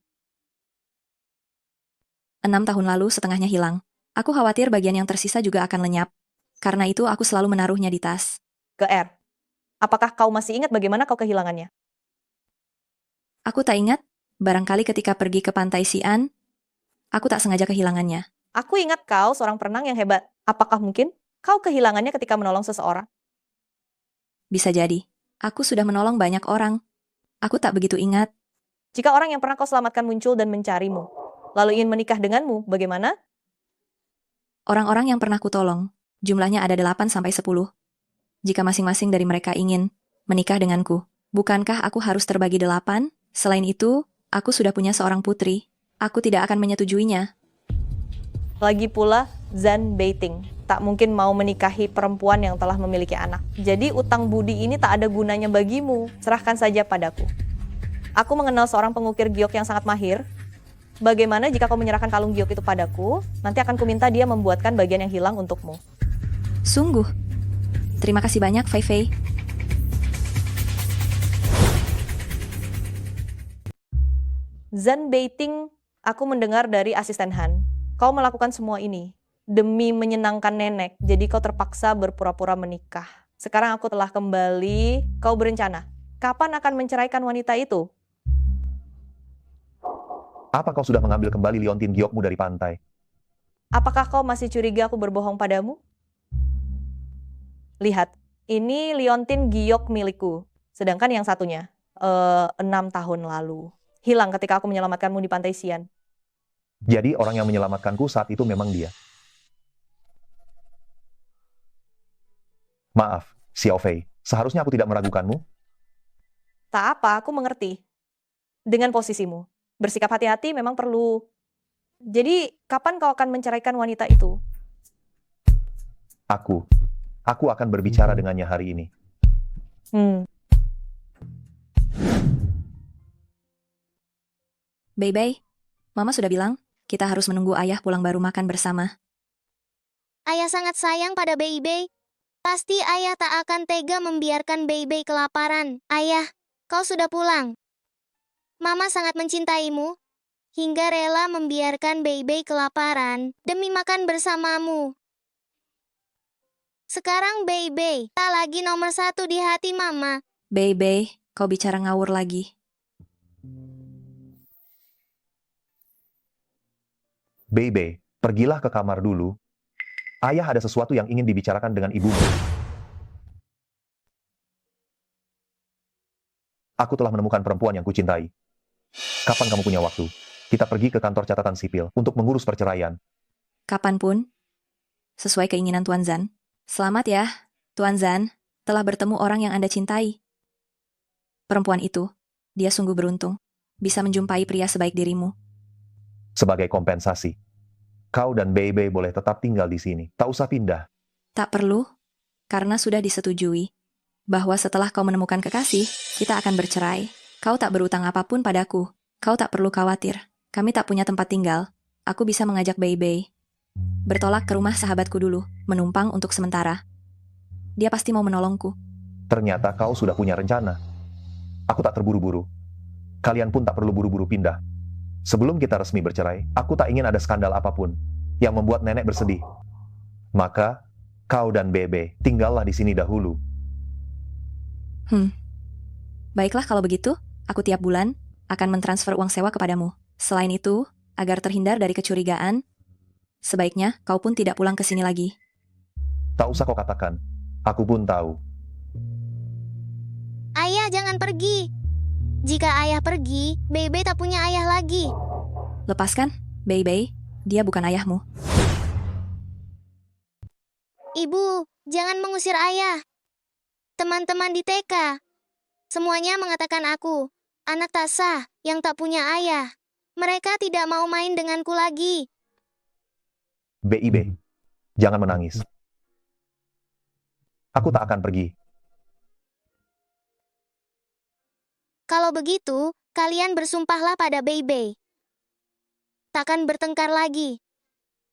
6 tahun lalu setengahnya hilang. Aku khawatir bagian yang tersisa juga akan lenyap. Karena itu aku selalu menaruhnya di tas. Ke-er. Apakah kau masih ingat bagaimana kau kehilangannya? Aku tak ingat. Barangkali ketika pergi ke pantai Xi'an, aku tak sengaja kehilangannya. Aku ingat kau seorang perenang yang hebat. Apakah mungkin kau kehilangannya ketika menolong seseorang? Bisa jadi. Aku sudah menolong banyak orang. Aku tak begitu ingat. Jika orang yang pernah kau selamatkan muncul dan mencarimu, lalu ingin menikah denganmu, bagaimana? Orang-orang yang pernah kutolong, jumlahnya ada 8-10. Jika masing-masing dari mereka ingin menikah denganku, bukankah aku harus terbagi 8? Selain itu, aku sudah punya seorang putri. Aku tidak akan menyetujuinya. Lagi pula, Zanbeiting tak mungkin mau menikahi perempuan yang telah memiliki anak. Jadi utang budi ini tak ada gunanya bagimu. Serahkan saja padaku. Aku mengenal seorang pengukir giok yang sangat mahir. Bagaimana jika kau menyerahkan kalung giok itu padaku? Nanti akan kuminta dia membuatkan bagian yang hilang untukmu. Sungguh. Terima kasih banyak, Fei Fei. Zanbeiting, aku mendengar dari asisten Han. Kau melakukan semua ini demi menyenangkan nenek, jadi kau terpaksa berpura-pura menikah. Sekarang aku telah kembali, kau berencana. Kapan akan menceraikan wanita itu? Apa kau sudah mengambil kembali Liontin giokmu dari pantai? Apakah kau masih curiga aku berbohong padamu? Lihat, ini Liontin giok milikku. Sedangkan yang satunya, 6 tahun lalu. Hilang ketika aku menyelamatkanmu di Pantai Sian. Jadi orang yang menyelamatkanku saat itu memang dia. Maaf, Xiao Fei. Seharusnya aku tidak meragukanmu. Tak apa, aku mengerti. Dengan posisimu. Bersikap hati-hati memang perlu. Jadi, kapan kau akan menceraikan wanita itu? Aku akan berbicara dengannya hari ini. Bebe, Mama sudah bilang, kita harus menunggu ayah pulang baru makan bersama. Ayah sangat sayang pada Bebe. Pasti ayah tak akan tega membiarkan Bebe kelaparan. Ayah, kau sudah pulang. Mama sangat mencintaimu, hingga rela membiarkan Bebe kelaparan demi makan bersamamu. Sekarang Bebe tak lagi nomor 1 di hati Mama. Bebe, kau bicara ngawur lagi. Bebe, pergilah ke kamar dulu. Ayah ada sesuatu yang ingin dibicarakan dengan ibumu. Aku telah menemukan perempuan yang kucintai. Kapan kamu punya waktu? Kita pergi ke kantor catatan sipil untuk mengurus perceraian. Kapanpun, sesuai keinginan Tuan Zan. Selamat ya, Tuan Zan, telah bertemu orang yang Anda cintai. Perempuan itu, dia sungguh beruntung, bisa menjumpai pria sebaik dirimu. Sebagai kompensasi, kau dan Bebe boleh tetap tinggal di sini. Tak usah pindah. Tak perlu, karena sudah disetujui bahwa setelah kau menemukan kekasih, kita akan bercerai. Kau tak berutang apapun padaku. Kau tak perlu khawatir. Kami tak punya tempat tinggal. Aku bisa mengajak Bebe bertolak ke rumah sahabatku dulu, menumpang untuk sementara. Dia pasti mau menolongku. Ternyata kau sudah punya rencana. Aku tak terburu-buru. Kalian pun tak perlu buru-buru pindah. Sebelum kita resmi bercerai, aku tak ingin ada skandal apapun yang membuat nenek bersedih. Maka, kau dan Bebe tinggallah di sini dahulu. Baiklah kalau begitu, aku tiap bulan akan mentransfer uang sewa kepadamu. Selain itu, agar terhindar dari kecurigaan, sebaiknya kau pun tidak pulang ke sini lagi. Tak usah kau katakan. Aku pun tahu. Ayah jangan pergi. Jika ayah pergi, Bebe tak punya ayah lagi. Lepaskan, Bebe, dia bukan ayahmu. Ibu, jangan mengusir ayah. Teman-teman di TK, semuanya mengatakan aku, anak tak sah, yang tak punya ayah. Mereka tidak mau main denganku lagi. BIB, jangan menangis. Aku tak akan pergi. Kalau begitu, kalian bersumpahlah pada Bebe. Takkan bertengkar lagi.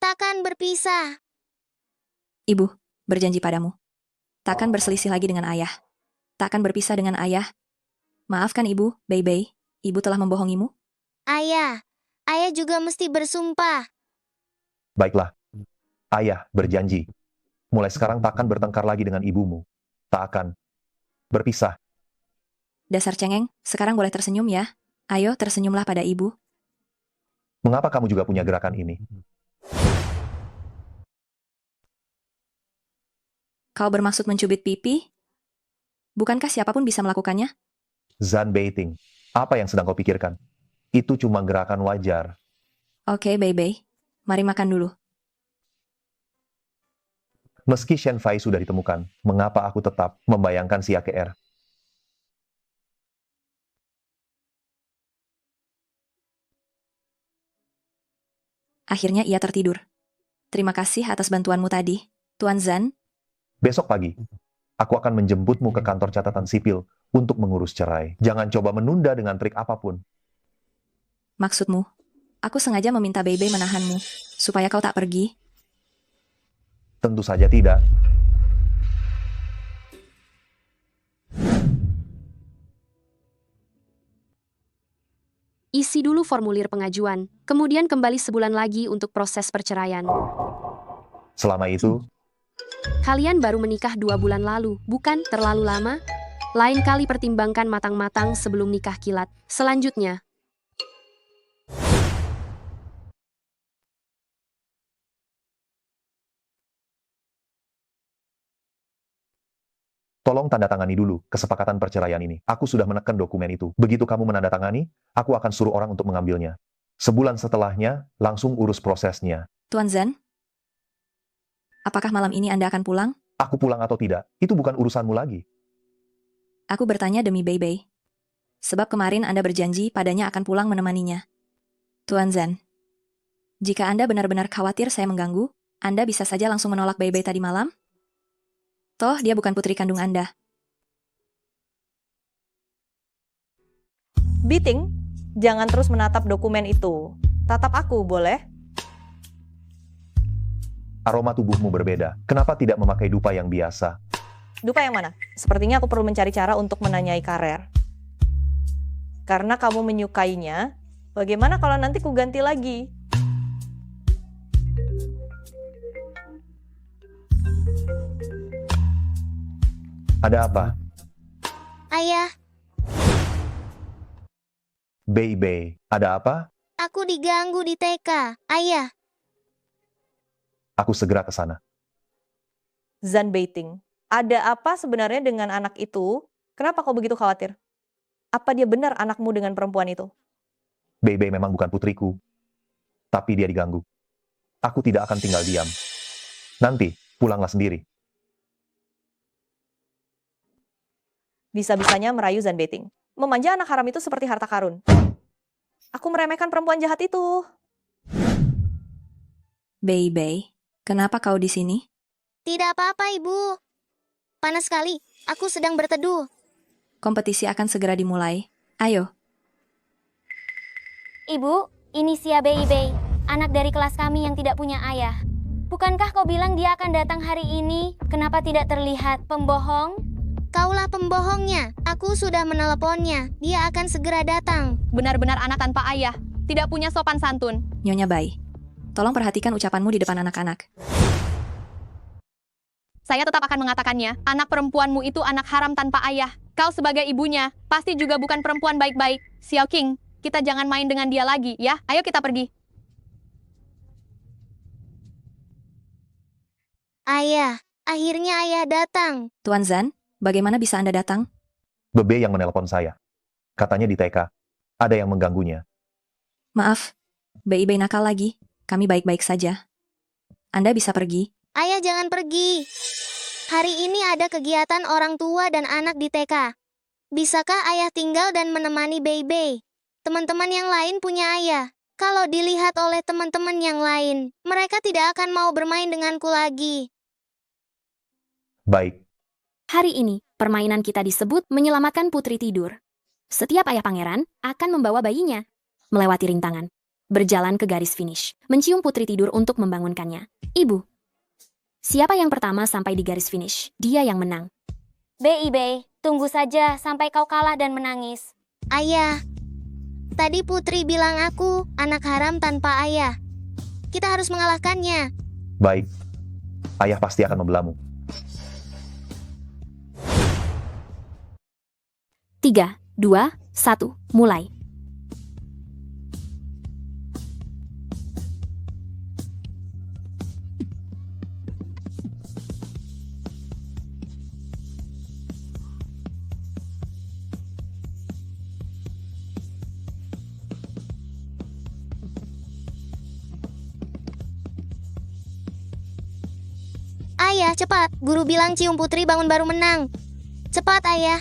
Takkan berpisah. Ibu, berjanji padamu. Takkan berselisih lagi dengan ayah. Takkan berpisah dengan ayah. Maafkan ibu, Bebe. Ibu telah membohongimu. Ayah juga mesti bersumpah. Baiklah. Ayah berjanji. Mulai sekarang takkan bertengkar lagi dengan ibumu. Tak akan berpisah. Dasar cengeng, sekarang boleh tersenyum ya. Ayo tersenyumlah pada ibu. Mengapa kamu juga punya gerakan ini? Kau bermaksud mencubit pipi? Bukankah siapapun bisa melakukannya? Zan baiting. Apa yang sedang kau pikirkan? Itu cuma gerakan wajar. Oke, Bebe. Mari makan dulu. Meski Shen Fai sudah ditemukan, mengapa aku tetap membayangkan si AKR? Akhirnya ia tertidur. Terima kasih atas bantuanmu tadi, Tuan Zan. Besok pagi, aku akan menjemputmu ke kantor catatan sipil untuk mengurus cerai. Jangan coba menunda dengan trik apapun. Maksudmu, aku sengaja meminta Bebe menahanmu, supaya kau tak pergi. Tentu saja tidak. Isi dulu formulir pengajuan, kemudian kembali sebulan lagi untuk proses perceraian. Selama itu, Kalian baru menikah 2 bulan lalu, bukan terlalu lama? Lain kali pertimbangkan matang-matang sebelum nikah kilat. Selanjutnya, Tolong tanda tangani dulu kesepakatan perceraian ini. Aku sudah menekan dokumen itu. Begitu kamu menandatangani, aku akan suruh orang untuk mengambilnya. Sebulan setelahnya, langsung urus prosesnya. Tuan Zan, apakah malam ini Anda akan pulang? Aku pulang atau tidak, itu bukan urusanmu lagi. Aku bertanya demi Bei. Sebab kemarin Anda berjanji padanya akan pulang menemaninya. Tuan Zan, jika Anda benar-benar khawatir saya mengganggu, Anda bisa saja langsung menolak Bei tadi malam? Toh, dia bukan putri kandung Anda. Biting, jangan terus menatap dokumen itu. Tatap aku, boleh? Aroma tubuhmu berbeda. Kenapa tidak memakai dupa yang biasa? Dupa yang mana? Sepertinya aku perlu mencari cara untuk menanyai Karer. Karena kamu menyukainya, bagaimana kalau nanti ku ganti lagi? Ada apa? Ayah, Bei, ada apa? aku diganggu di TK. Ayah, Aku segera ke sana. Zan Beiting, ada apa sebenarnya dengan anak itu? Kenapa kau begitu khawatir? Apa dia benar anakmu dengan perempuan itu? Bei memang bukan putriku. Tapi dia diganggu. Aku tidak akan tinggal diam. Nanti, pulanglah sendiri. Bisa-bisanya merayu Zan Beiting. Memanja anak haram itu seperti harta karun. Aku meremehkan perempuan jahat itu. Bei, kenapa kau di sini? tidak apa-apa, Ibu. Panas sekali. Aku sedang berteduh. Kompetisi akan segera dimulai. Ayo. Ibu, ini Sia Bei, anak dari kelas kami yang tidak punya ayah. Bukankah kau bilang dia akan datang hari ini? Kenapa tidak terlihat? Pembohong? Kaulah pembohongnya. Aku sudah meneleponnya. Dia akan segera datang. Benar-benar anak tanpa ayah. Tidak punya sopan santun. Nyonya Bai, tolong perhatikan ucapanmu di depan anak-anak. Saya tetap akan mengatakannya. Anak perempuanmu itu anak haram tanpa ayah. Kau sebagai ibunya, pasti juga bukan perempuan baik-baik. Xiao Qing, kita jangan main dengan dia lagi, ya. Ayo kita pergi. Ayah, akhirnya ayah datang. Tuan Zan, bagaimana bisa Anda datang? Bebe yang menelpon saya. Katanya di TK. Ada yang mengganggunya. Maaf, Bei nakal lagi. Kami baik-baik saja. Anda bisa pergi. Ayah jangan pergi. Hari ini ada kegiatan orang tua dan anak di TK. Bisakah ayah tinggal dan menemani Bei? Teman-teman yang lain punya ayah. Kalau dilihat oleh teman-teman yang lain, mereka tidak akan mau bermain denganku lagi. Baik. Hari ini, permainan kita disebut menyelamatkan putri tidur. Setiap ayah pangeran akan membawa bayinya, melewati rintangan, berjalan ke garis finish, mencium putri tidur untuk membangunkannya. Ibu, siapa yang pertama sampai di garis finish, dia yang menang. Bei, tunggu saja sampai kau kalah dan menangis. Ayah, tadi putri bilang aku anak haram tanpa ayah. Kita harus mengalahkannya. Baik. Ayah pasti akan membelamu. 3, 2, 1, mulai. Ayah, cepat. Guru bilang cium putri bangun baru menang. Cepat, ayah.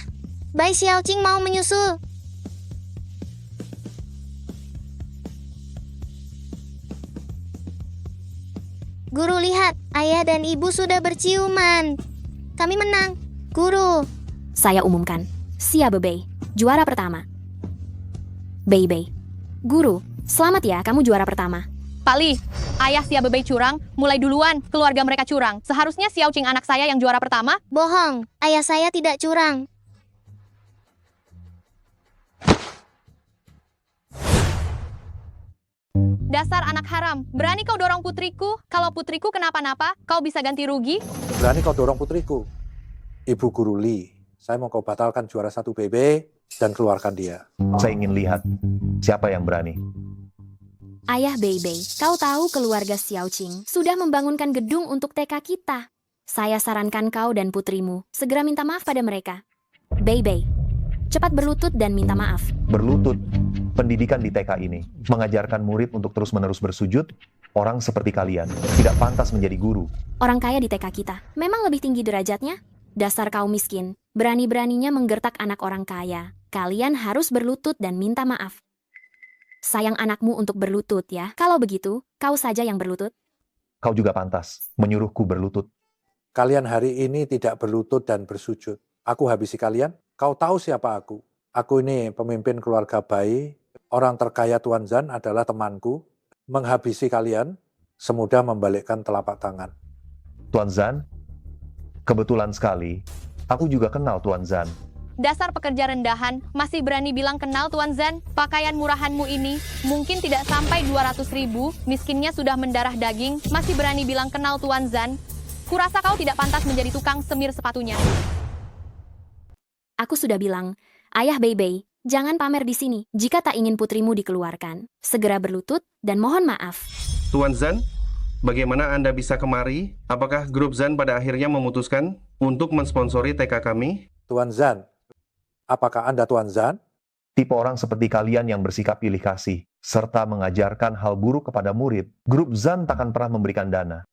Bai Xiaoqing mau menyusul. Guru lihat, ayah dan ibu sudah berciuman. Kami menang. Guru. Saya umumkan, Sia Bei, juara pertama. Bei, guru, selamat ya kamu juara pertama. Pali, ayah Sia Bei curang, mulai duluan, keluarga mereka curang. Seharusnya Xiao Qing anak saya yang juara pertama. Bohong, ayah saya tidak curang. Dasar anak haram, berani kau dorong putriku? Kalau putriku kenapa-napa, kau bisa ganti rugi? Berani kau dorong putriku? Ibu Guru Li, saya mau kau batalkan juara 1 BB dan keluarkan dia. Saya ingin lihat siapa yang berani. Ayah Bei, kau tahu keluarga Xiao Qing sudah membangunkan gedung untuk TK kita. Saya sarankan kau dan putrimu segera minta maaf pada mereka. Bei, cepat berlutut dan minta maaf. Berlutut. Pendidikan di TK ini mengajarkan murid untuk terus-menerus bersujud. Orang seperti kalian tidak pantas menjadi guru. Orang kaya di TK kita memang lebih tinggi derajatnya. Dasar kaum miskin, berani-beraninya menggertak anak orang kaya. Kalian harus berlutut dan minta maaf. Sayang anakmu untuk berlutut ya. Kalau begitu, kau saja yang berlutut. Kau juga pantas menyuruhku berlutut. Kalian hari ini tidak berlutut dan bersujud. Aku habisi kalian. Kau tahu siapa aku? Aku ini pemimpin keluarga bayi. Orang terkaya Tuan Zan adalah temanku. Menghabisi kalian semudah membalikkan telapak tangan. Tuan Zan, kebetulan sekali, aku juga kenal Tuan Zan. Dasar pekerja rendahan, masih berani bilang kenal Tuan Zan? Pakaian murahanmu ini mungkin tidak sampai 200.000, miskinnya sudah mendarah daging, masih berani bilang kenal Tuan Zan? Kurasa kau tidak pantas menjadi tukang semir sepatunya. Aku sudah bilang, ayah Bei, jangan pamer di sini. Jika tak ingin putrimu dikeluarkan, segera berlutut dan mohon maaf. Tuan Zan, bagaimana Anda bisa kemari? Apakah grup Zan pada akhirnya memutuskan untuk mensponsori TK kami? Tuan Zan, apakah Anda Tuan Zan? Tipe orang seperti kalian yang bersikap pilih kasih, serta mengajarkan hal buruk kepada murid, grup Zan takkan pernah memberikan dana.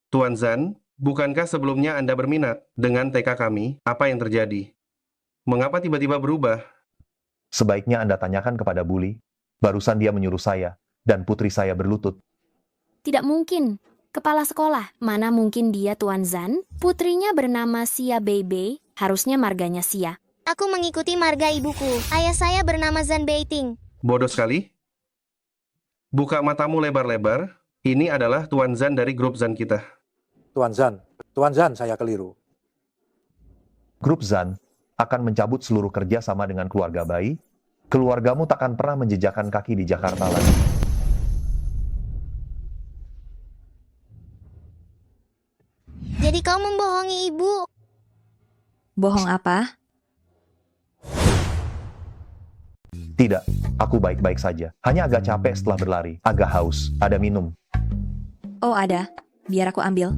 Tuan Zan, bukankah sebelumnya Anda berminat dengan TK kami? Apa yang terjadi? Mengapa tiba-tiba berubah? Sebaiknya Anda tanyakan kepada Bully. Barusan dia menyuruh saya dan putri saya berlutut. Tidak mungkin. Kepala sekolah, mana mungkin dia Tuan Zan? Putrinya bernama Sia Bei, harusnya marganya Sia. Aku mengikuti marga ibuku. Ayah saya bernama Zan Beiting. Bodoh sekali. Buka matamu lebar-lebar. Ini adalah Tuan Zan dari grup Zan kita. Tuan Zan saya keliru. Grup Zan akan mencabut seluruh kerja sama dengan keluarga bayi. Keluargamu takkan pernah menjejakkan kaki di Jakarta lagi. Jadi kau membohongi ibu? Bohong apa? Tidak, aku baik-baik saja. Hanya agak capek setelah berlari, agak haus, ada minum. Oh ada, biar aku ambil.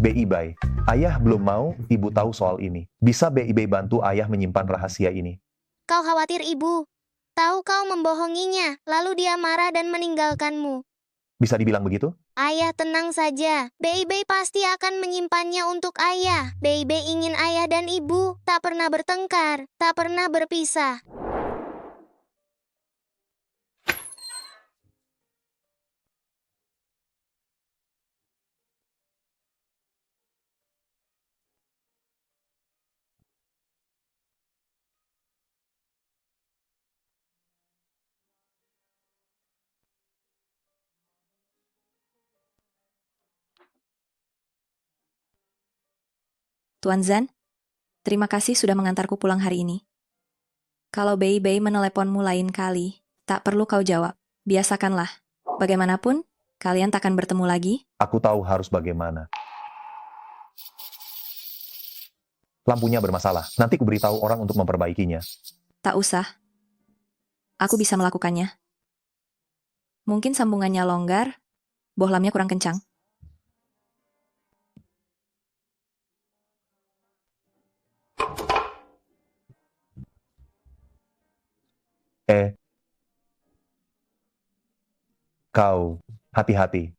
Bei, ayah belum mau ibu tahu soal ini. Bisa Bei bantu ayah menyimpan rahasia ini? Kau khawatir ibu. Tahu kau membohonginya, lalu dia marah dan meninggalkanmu. Bisa dibilang begitu? Ayah tenang saja. Bei pasti akan menyimpannya untuk ayah. Bei ingin ayah dan ibu tak pernah bertengkar, tak pernah berpisah. Tuan Zan, terima kasih sudah mengantarku pulang hari ini. Kalau Bei meneleponmu lain kali, tak perlu kau jawab. Biasakanlah. Bagaimanapun, kalian takkan bertemu lagi. Aku tahu harus bagaimana. Lampunya bermasalah. Nanti kuberitahu orang untuk memperbaikinya. Tak usah. Aku bisa melakukannya. Mungkin sambungannya longgar, bohlamnya kurang kencang. Kau, hati-hati.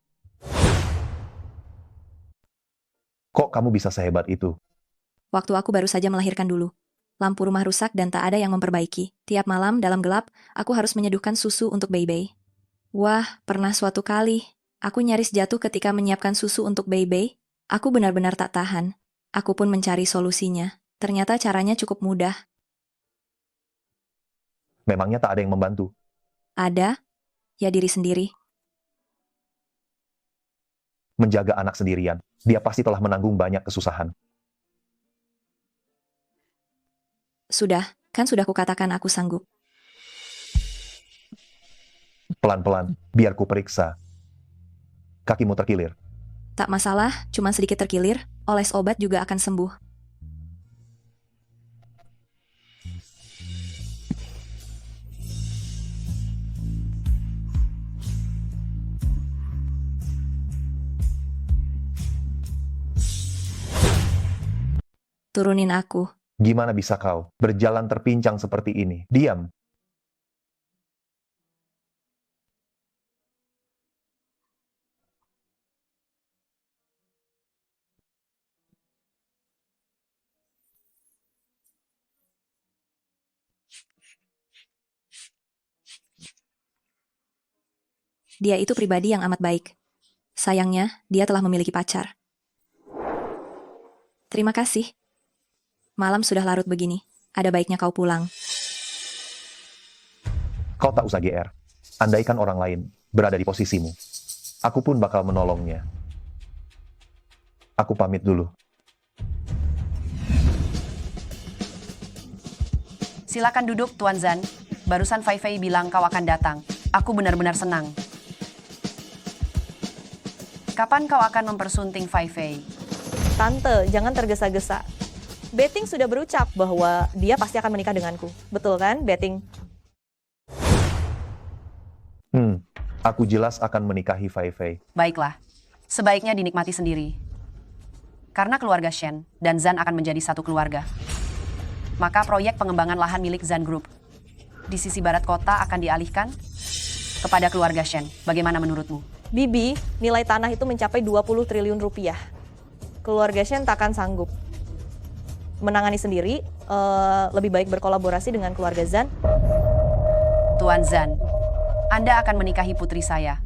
Kok kamu bisa sehebat itu? Waktu aku baru saja melahirkan dulu. Lampu rumah rusak dan tak ada yang memperbaiki. Tiap malam dalam gelap, aku harus menyeduhkan susu untuk Bei. Wah, pernah suatu kali. Aku nyaris jatuh ketika menyiapkan susu untuk Bei. Aku benar-benar tak tahan. Aku pun mencari solusinya. Ternyata caranya cukup mudah. Memangnya tak ada yang membantu? Ada, ya diri sendiri. Menjaga anak sendirian, dia pasti telah menanggung banyak kesusahan. Sudah, kan sudah kukatakan aku sanggup. Pelan-pelan, biar ku periksa. Kakimu terkilir. Tak masalah, cuma sedikit terkilir, oles obat juga akan sembuh. Turunin aku. Gimana bisa kau berjalan terpincang seperti ini? Diam. Dia itu pribadi yang amat baik. Sayangnya, dia telah memiliki pacar. Terima kasih. Malam sudah larut begini. Ada baiknya kau pulang. Kau tak usah GR. Andaikan orang lain berada di posisimu, aku pun bakal menolongnya. Aku pamit dulu. Silakan duduk, Tuan Zan. Barusan Fei Fei bilang kau akan datang. Aku benar-benar senang. Kapan kau akan mempersunting Fei Fei? Tante, jangan tergesa-gesa. Betting sudah berucap bahwa dia pasti akan menikah denganku. Betul kan, Betting? Aku jelas akan menikahi Fei Fei. Baiklah, sebaiknya dinikmati sendiri. Karena keluarga Shen dan Zan akan menjadi satu keluarga. Maka proyek pengembangan lahan milik Zan Group di sisi barat kota akan dialihkan kepada keluarga Shen. Bagaimana menurutmu? Bibi, nilai tanah itu mencapai 20 triliun rupiah. Keluarga Shen tak akan sanggup menangani sendiri, lebih baik berkolaborasi dengan keluarga Zan. Tuan Zan, Anda akan menikahi putri saya.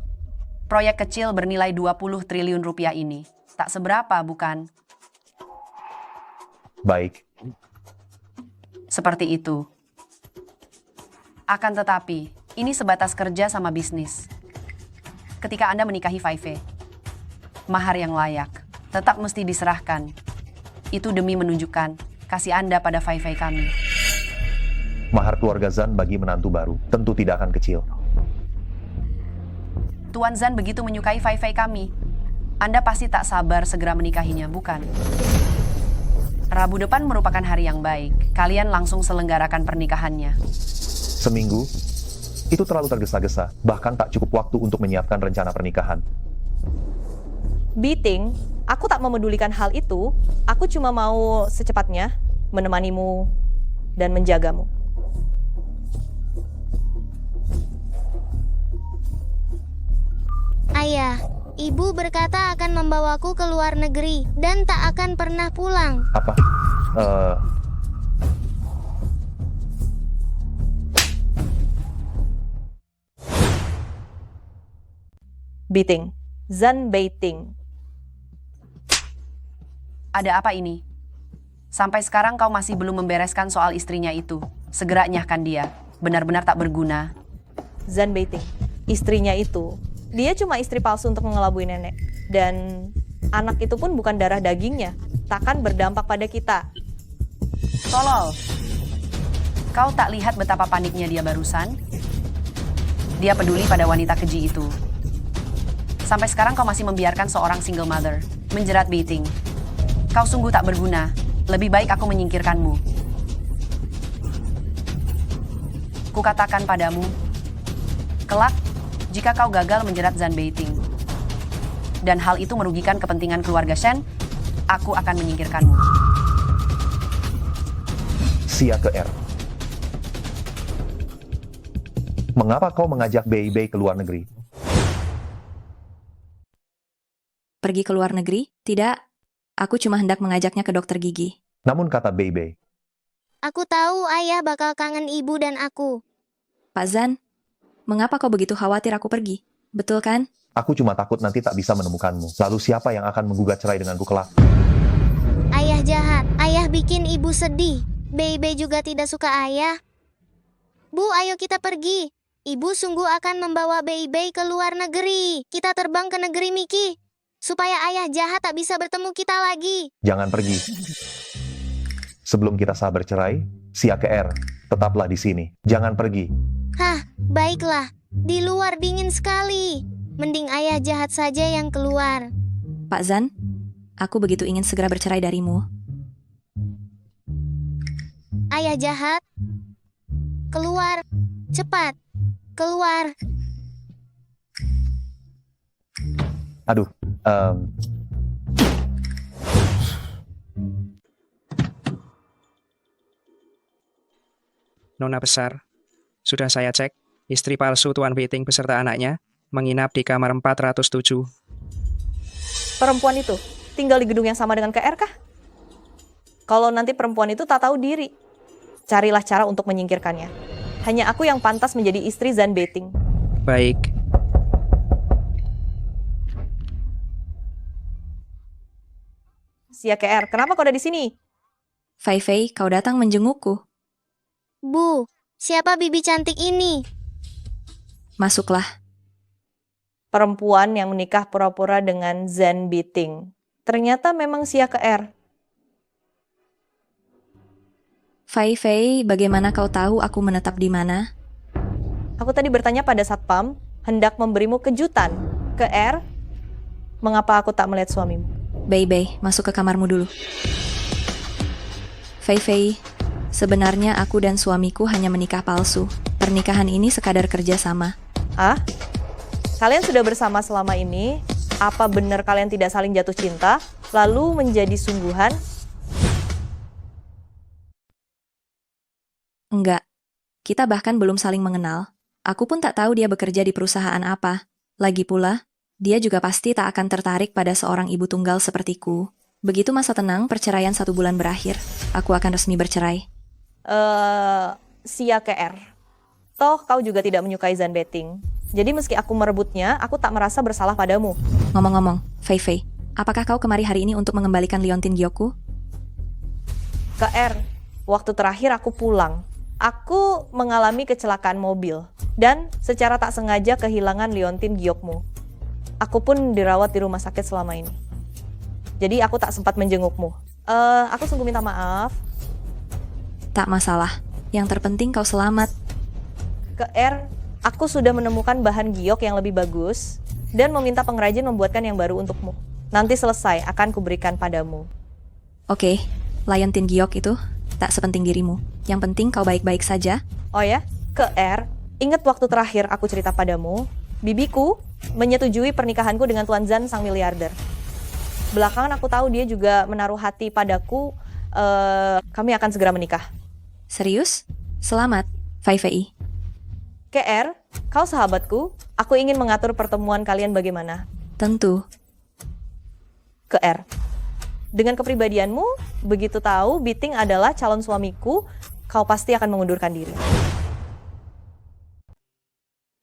Proyek kecil bernilai 20 triliun rupiah ini tak seberapa, bukan? Baik. Seperti itu. Akan tetapi, ini sebatas kerja sama bisnis. Ketika Anda menikahi Fei Fei, mahar yang layak tetap mesti diserahkan. Itu demi menunjukkan kasih Anda pada Fei Fei kami. Mahar keluarga Zan bagi menantu baru tentu tidak akan kecil. Tuan Zan begitu menyukai Fei Fei kami. Anda pasti tak sabar segera menikahinya, bukan? Rabu depan merupakan hari yang baik. Kalian langsung selenggarakan pernikahannya. Seminggu? Itu terlalu tergesa-gesa. Bahkan tak cukup waktu untuk menyiapkan rencana pernikahan. Beating, aku tak memedulikan hal itu. Aku cuma mau secepatnya menemanimu dan menjagamu. Ayah, ibu berkata akan membawaku ke luar negeri dan tak akan pernah pulang. Apa? Beating, Zan Beiting. Ada apa ini? Sampai sekarang kau masih belum membereskan soal istrinya itu. Segera nyahkan dia. Benar-benar tak berguna. Zan Beiting, istrinya itu, dia cuma istri palsu untuk mengelabui nenek. Dan anak itu pun bukan darah dagingnya. Takkan berdampak pada kita. Tolol. Kau tak lihat betapa paniknya dia barusan? Dia peduli pada wanita keji itu. Sampai sekarang kau masih membiarkan seorang single mother menjerat Beiting. Kau sungguh tak berguna. Lebih baik aku menyingkirkanmu. Kukatakan padamu, kelak, jika kau gagal menjerat Zan Beiting, dan hal itu merugikan kepentingan keluarga Shen, aku akan menyingkirkanmu. Sia ke R. Mengapa kau mengajak Bei Bei ke luar negeri? Pergi ke luar negeri? Tidak. Aku cuma hendak mengajaknya ke dokter gigi. Namun kata Bei Bei, Aku tahu ayah bakal kangen ibu dan aku. Pak Zan, mengapa kau begitu khawatir aku pergi? Betul kan? aku cuma takut nanti tak bisa menemukanmu. Lalu siapa yang akan menggugat cerai denganku kelak? Ayah jahat, ayah bikin ibu sedih. Bei Bei juga tidak suka ayah. Bu, ayo kita pergi. Ibu sungguh akan membawa Bei Bei ke luar negeri. Kita terbang ke negeri Miki. Supaya ayah jahat tak bisa bertemu kita lagi. Jangan pergi. Sebelum kita sah bercerai, Sia ke R, tetaplah di sini. Jangan pergi. Hah, baiklah. Di luar dingin sekali. Mending ayah jahat saja yang keluar. Pak Zan, aku begitu ingin segera bercerai darimu. Ayah jahat. Keluar. Cepat. Keluar. Aduh, Nona besar. Sudah saya cek, istri palsu Tuan Beting beserta anaknya menginap di kamar 407. Perempuan itu tinggal di gedung yang sama dengan KR kah? Kalau nanti perempuan itu tak tahu diri, carilah cara untuk menyingkirkannya. Hanya aku yang pantas menjadi istri Zan Beting. Baik. Sia KR, kenapa kau ada di sini? Fei Fei, kau datang menjengukku. Bu, siapa bibi cantik ini? Masuklah. Perempuan yang menikah pura-pura dengan Zan Beting. Ternyata memang Sia KR. Fei Fei, bagaimana kau tahu aku menetap di mana? Aku tadi bertanya pada satpam, hendak memberimu kejutan. KR, mengapa aku tak melihat suamimu? Bei, masuk ke kamarmu dulu. Fei Fei, sebenarnya aku dan suamiku hanya menikah palsu. Pernikahan ini sekadar kerjasama. Ah? Kalian sudah bersama selama ini? Apa benar kalian tidak saling jatuh cinta, lalu menjadi sungguhan? Enggak. Kita bahkan belum saling mengenal. Aku pun tak tahu dia bekerja di perusahaan apa. Lagi pula, dia juga pasti tak akan tertarik pada seorang ibu tunggal sepertiku. Begitu masa tenang perceraian 1 bulan berakhir, aku akan resmi bercerai. Sia KR. Toh kau juga tidak menyukai Zan Beting. Jadi meski aku merebutnya, aku tak merasa bersalah padamu. Ngomong-ngomong, Fei Fei, apakah kau kemari hari ini untuk mengembalikan liontin Gyokku? KR, waktu terakhir aku pulang. Aku mengalami kecelakaan mobil dan secara tak sengaja kehilangan liontin Gyokmu. Aku pun dirawat di rumah sakit selama ini. Jadi aku tak sempat menjengukmu. Aku sungguh minta maaf. Tak masalah. Yang terpenting kau selamat. KR, aku sudah menemukan bahan giok yang lebih bagus dan meminta pengrajin membuatkan yang baru untukmu. Nanti selesai akan kuberikan padamu. Oke, liontin giok itu tak sepenting dirimu. Yang penting kau baik-baik saja. Oh ya, KR, ingat waktu terakhir aku cerita padamu, bibiku menyetujui pernikahanku dengan Tuan Zan sang miliarder. Belakangan aku tahu dia juga menaruh hati padaku. Kami akan segera menikah. Serius? Selamat, Fei Fei. KR, kau sahabatku. Aku ingin mengatur pertemuan kalian bagaimana? Tentu. KR, dengan kepribadianmu, begitu tahu Beting adalah calon suamiku, kau pasti akan mengundurkan diri.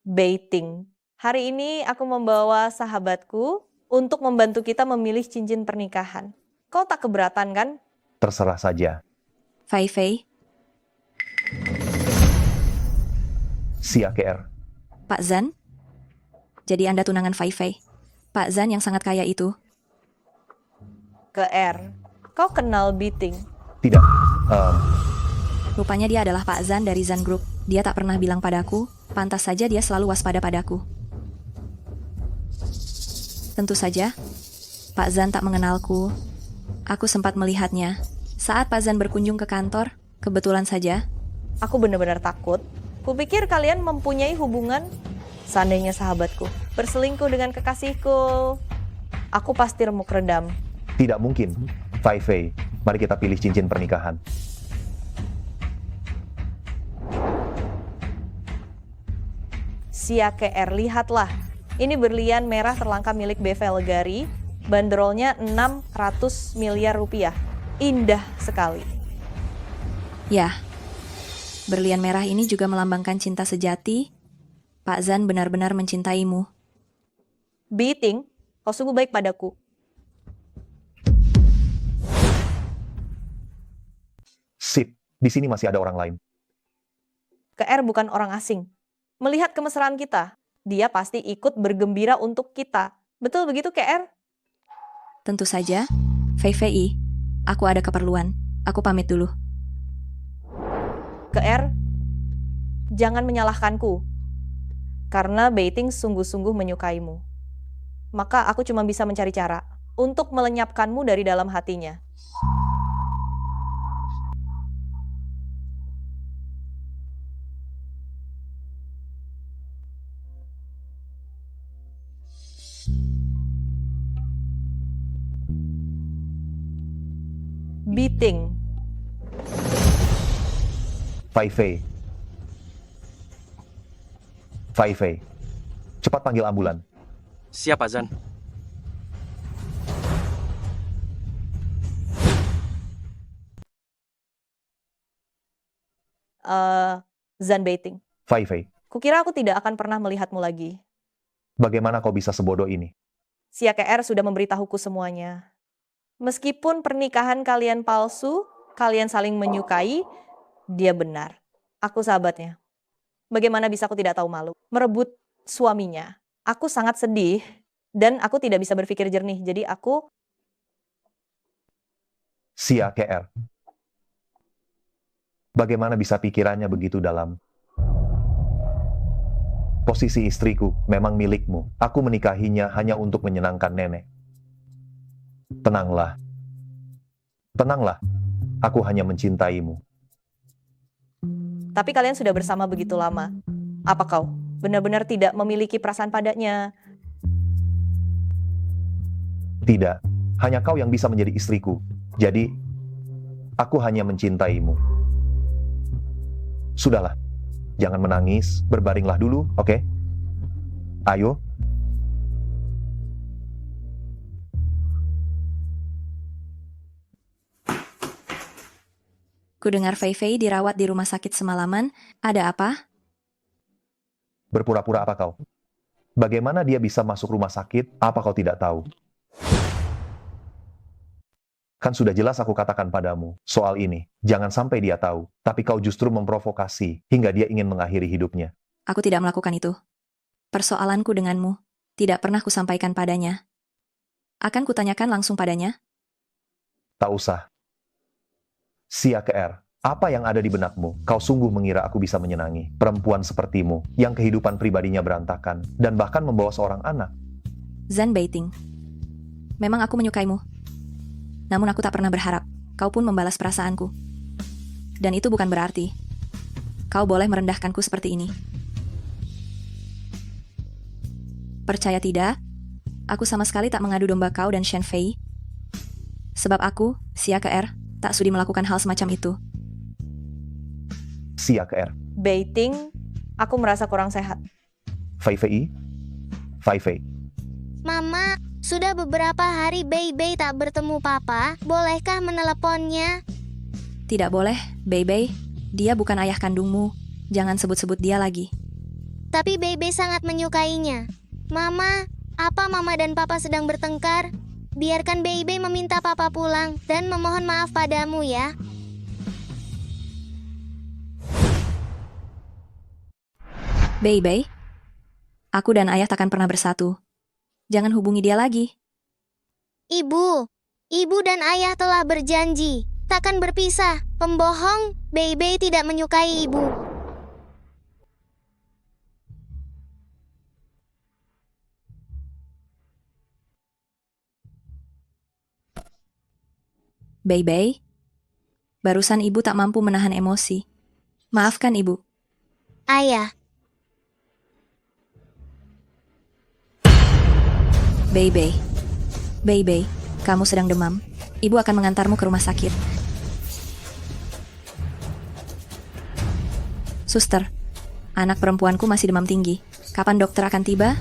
Beting, hari ini aku membawa sahabatku untuk membantu kita memilih cincin pernikahan. Kau tak keberatan kan? Terserah saja. Fei Fei. Sia KR. Pak Zan? Jadi Anda tunangan Fei Fei. Pak Zan yang sangat kaya itu. KR, kau kenal Beting? Tidak. Rupanya dia adalah Pak Zan dari Zan Group. Dia tak pernah bilang padaku, pantas saja dia selalu waspada padaku. Tentu saja, Pak Zan tak mengenalku. Aku sempat melihatnya. Saat Pak Zan berkunjung ke kantor, kebetulan saja. Aku benar-benar takut. Kupikir kalian mempunyai hubungan. Seandainya sahabatku berselingkuh dengan kekasihku, aku pasti remuk redam. Tidak mungkin. Fei Fei, mari kita pilih cincin pernikahan. Sia KR, lihatlah. Ini berlian merah terlangka milik BV Legari. Bandrolnya 600 miliar rupiah. Indah sekali. Ya, berlian merah ini juga melambangkan cinta sejati. Pak Zan benar-benar mencintaimu. Beting, kau sungguh baik padaku. Sip, di sini masih ada orang lain. KR bukan orang asing. Melihat kemesraan kita, dia pasti ikut bergembira untuk kita. Betul begitu, KR? Tentu saja. Fei Fei, aku ada keperluan. Aku pamit dulu. KR, jangan menyalahkanku. Karena Beting sungguh-sungguh menyukaimu. Maka aku cuma bisa mencari cara untuk melenyapkanmu dari dalam hatinya. Beting. Fei Fei, Fei Fei, cepat panggil ambulan. Siap, Azan. Zan Beiting, Fei Fei, kukira aku tidak akan pernah melihatmu lagi. bagaimana kau bisa sebodoh ini? Xia KR sudah memberitahuku semuanya. Meskipun pernikahan kalian palsu, kalian saling menyukai, dia benar. Aku sahabatnya. Bagaimana bisa aku tidak tahu malu? Merebut suaminya. Aku sangat sedih dan aku tidak bisa berpikir jernih. Jadi aku... Xia KR. Bagaimana bisa pikirannya begitu dalam? Posisi istriku memang milikmu. Aku menikahinya hanya untuk menyenangkan nenek. Tenanglah. Tenanglah. Aku hanya mencintaimu. Tapi kalian sudah bersama begitu lama. Apa kau benar-benar tidak memiliki perasaan padanya? Tidak. Hanya kau yang bisa menjadi istriku. Jadi, aku hanya mencintaimu. Sudahlah. Jangan menangis, berbaringlah dulu, oke? Ayo. Kudengar Fei Fei dirawat di rumah sakit semalaman. Ada apa? Berpura-pura apa kau? Bagaimana dia bisa masuk rumah sakit? Apa kau tidak tahu? Kan sudah jelas aku katakan padamu soal ini. Jangan sampai dia tahu. Tapi kau justru memprovokasi hingga dia ingin mengakhiri hidupnya. Aku tidak melakukan itu. Persoalanku denganmu tidak pernah kusampaikan padanya. Akan kutanyakan langsung padanya. Tak usah. Xia KR, apa yang ada di benakmu? Kau sungguh mengira aku bisa menyenangi perempuan sepertimu yang kehidupan pribadinya berantakan dan bahkan membawa seorang anak? Zan Beiting, memang aku menyukaimu. Namun aku tak pernah berharap kau pun membalas perasaanku. Dan itu bukan berarti kau boleh merendahkanku seperti ini. Percaya tidak, aku sama sekali tak mengadu domba kau dan Shen Fei. Sebab aku, Xia KR, tak sudi melakukan hal semacam itu. Xia KR. Beiting, aku merasa kurang sehat. Fei Fei? Fei Fei. Mama, sudah beberapa hari Bei tak bertemu Papa. Bolehkah meneleponnya? Tidak boleh, Bei. Dia bukan ayah kandungmu. Jangan sebut-sebut dia lagi. Tapi Bei sangat menyukainya. Mama, apa Mama dan Papa sedang bertengkar? Biarkan Bei meminta Papa pulang dan memohon maaf padamu ya. Bei, aku dan ayah takkan pernah bersatu. Jangan hubungi dia lagi. Ibu dan ayah telah berjanji takkan berpisah. Pembohong, Bei tidak menyukai ibu. Bei, barusan ibu tak mampu menahan emosi. Maafkan ibu. Ayah. Bei, kamu sedang demam. Ibu akan mengantarmu ke rumah sakit. Suster, anak perempuanku masih demam tinggi. Kapan dokter akan tiba?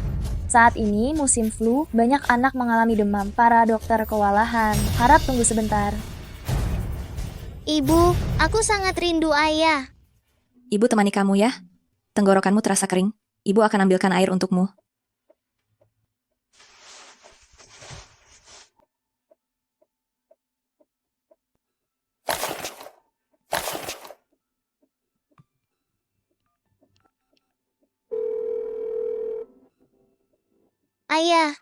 Saat ini musim flu, banyak anak mengalami demam. Para dokter kewalahan. Harap tunggu sebentar. Ibu, aku sangat rindu ayah. Ibu temani kamu ya. Tenggorokanmu terasa kering. Ibu akan ambilkan air untukmu. Ayah.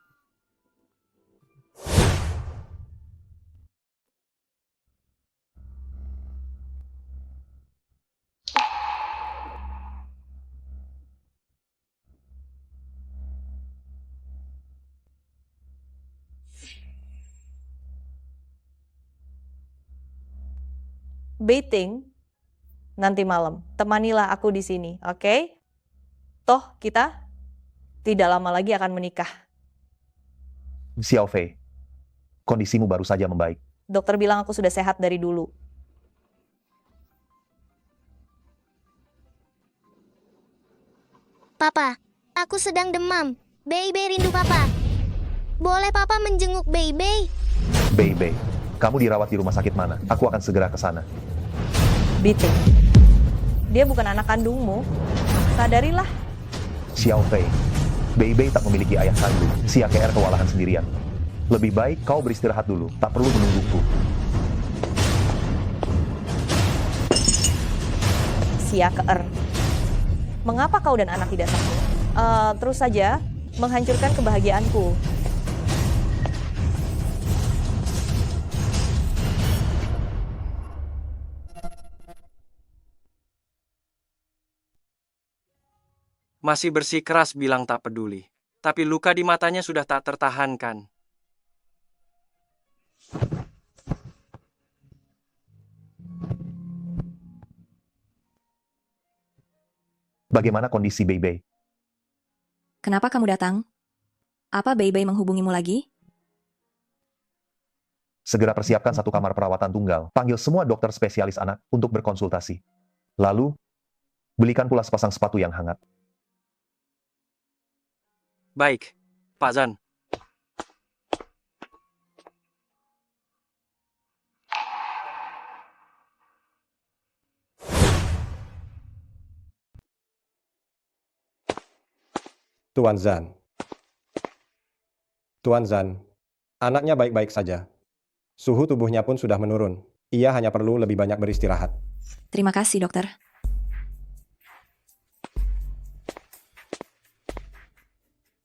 Beiting, nanti malam temanilah aku di sini, oke? Toh kita tidak lama lagi akan menikah. Xiao Fei, kondisimu baru saja membaik. Dokter bilang aku sudah sehat dari dulu. Papa, aku sedang demam. Baby rindu Papa. Boleh Papa menjenguk Baby? Baby, kamu dirawat di rumah sakit mana? Aku akan segera ke sana. Biting. Dia bukan anak kandungmu. Sadarilah. Xiao Fei, Baby tak memiliki ayah kandung. Si AKR kewalahan sendirian. Lebih baik kau beristirahat dulu, tak perlu menungguku. Si AKR. Mengapa kau dan anak tidak satu? Terus saja menghancurkan kebahagiaanku. Masih bersikeras bilang tak peduli. Tapi luka di matanya sudah tak tertahankan. Bagaimana kondisi Baby? Kenapa kamu datang? Apa Baby menghubungimu lagi? Segera persiapkan satu kamar perawatan tunggal. Panggil semua dokter spesialis anak untuk berkonsultasi. Lalu, belikan pula sepasang sepatu yang hangat. Baik, Pak Zan. Tuan Zan. Tuan Zan, anaknya baik-baik saja. Suhu tubuhnya pun sudah menurun. Ia hanya perlu lebih banyak beristirahat. Terima kasih, dokter.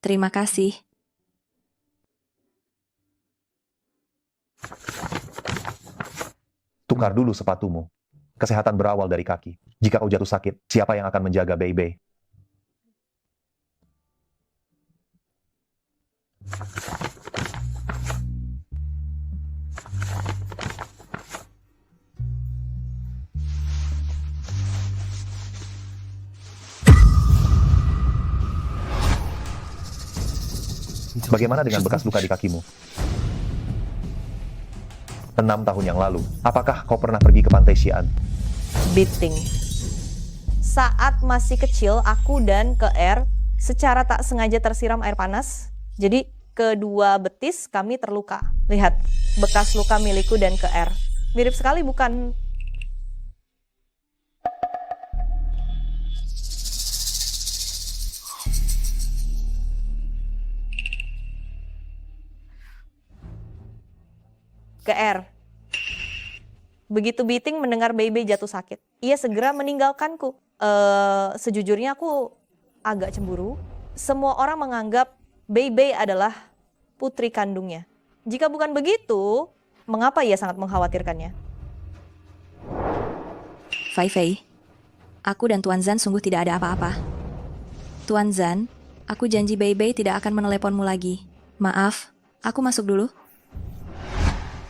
Terima kasih. Tukar dulu sepatumu. Kesehatan berawal dari kaki. Jika kau jatuh sakit, siapa yang akan menjaga Baby? Bagaimana dengan bekas luka di kakimu? 6 tahun yang lalu, apakah kau pernah pergi ke pantai Xi'an? Biting. Saat masih kecil, aku dan KR secara tak sengaja tersiram air panas. Jadi kedua betis kami terluka. Lihat, bekas luka milikku dan KR. Mirip sekali bukan? KR. Begitu Biting mendengar Baby jatuh sakit, ia segera meninggalkanku. Sejujurnya aku agak cemburu. Semua orang menganggap Baby adalah putri kandungnya. Jika bukan begitu, mengapa ia sangat mengkhawatirkannya? Fei Fei, aku dan Tuan Zan sungguh tidak ada apa-apa. Tuan Zan, aku janji Baby tidak akan meneleponmu lagi. Maaf, aku masuk dulu.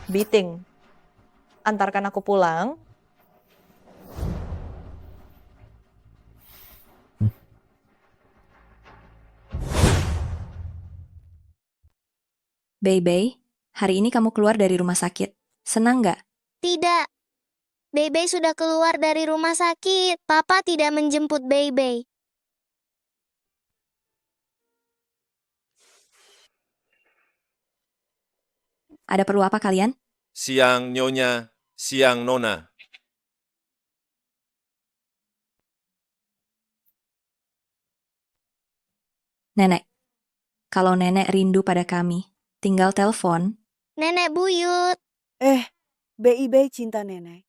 Biting, antarkan aku pulang. Baby, hari ini kamu keluar dari rumah sakit. Senang nggak? Tidak. Baby sudah keluar dari rumah sakit. Papa tidak menjemput Baby. Ada perlu apa kalian? Siang Nyonya, siang Nona. Nenek, kalau nenek rindu pada kami, tinggal telepon. Nenek buyut. Baby cinta nenek.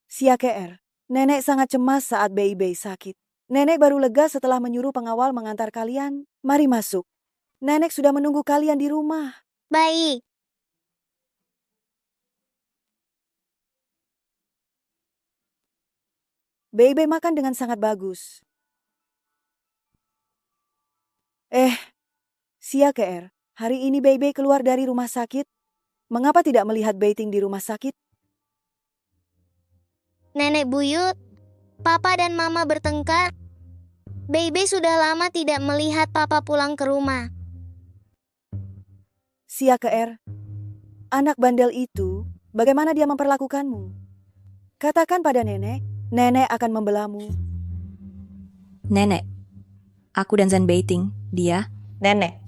Si AKR, nenek sangat cemas saat Baby sakit. Nenek baru lega setelah menyuruh pengawal mengantar kalian. Mari masuk. Nenek sudah menunggu kalian di rumah. Baik. Baby makan dengan sangat bagus. Si AKR, hari ini Baby keluar dari rumah sakit. Mengapa tidak melihat Baiting di rumah sakit? Nenek buyut, Papa dan Mama bertengkar. Baby sudah lama tidak melihat Papa pulang ke rumah. Si AKR, anak bandel itu, bagaimana dia memperlakukanmu? Katakan pada nenek, nenek akan membelamu. Nenek, Aku dan Zan Beiting, dia, Nenek.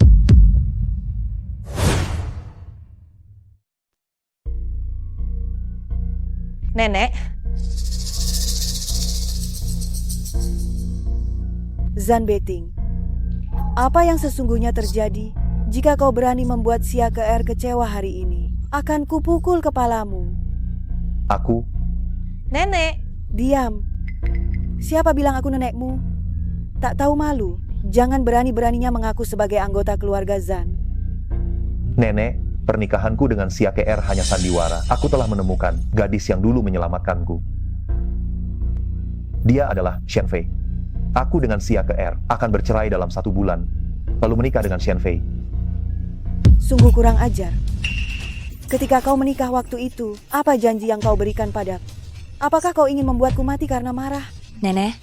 Nenek, Zan Beiting, apa yang sesungguhnya terjadi jika kau berani membuat Xia Ke kecewa hari ini? Akan kupukul kepalamu. Aku, Nenek. Diam. Siapa bilang aku nenekmu? Tak tahu malu? Jangan berani-beraninya mengaku sebagai anggota keluarga Zan. Nenek, pernikahanku dengan Xia Ke hanya sandiwara. Aku telah menemukan gadis yang dulu menyelamatkanku. Dia adalah Xian Fei. Aku dengan Xia Ke akan bercerai dalam 1 bulan, lalu menikah dengan Xian Fei. Sungguh kurang ajar. Ketika kau menikah waktu itu, apa janji yang kau berikan padaku? Apakah kau ingin membuatku mati karena marah? Nenek.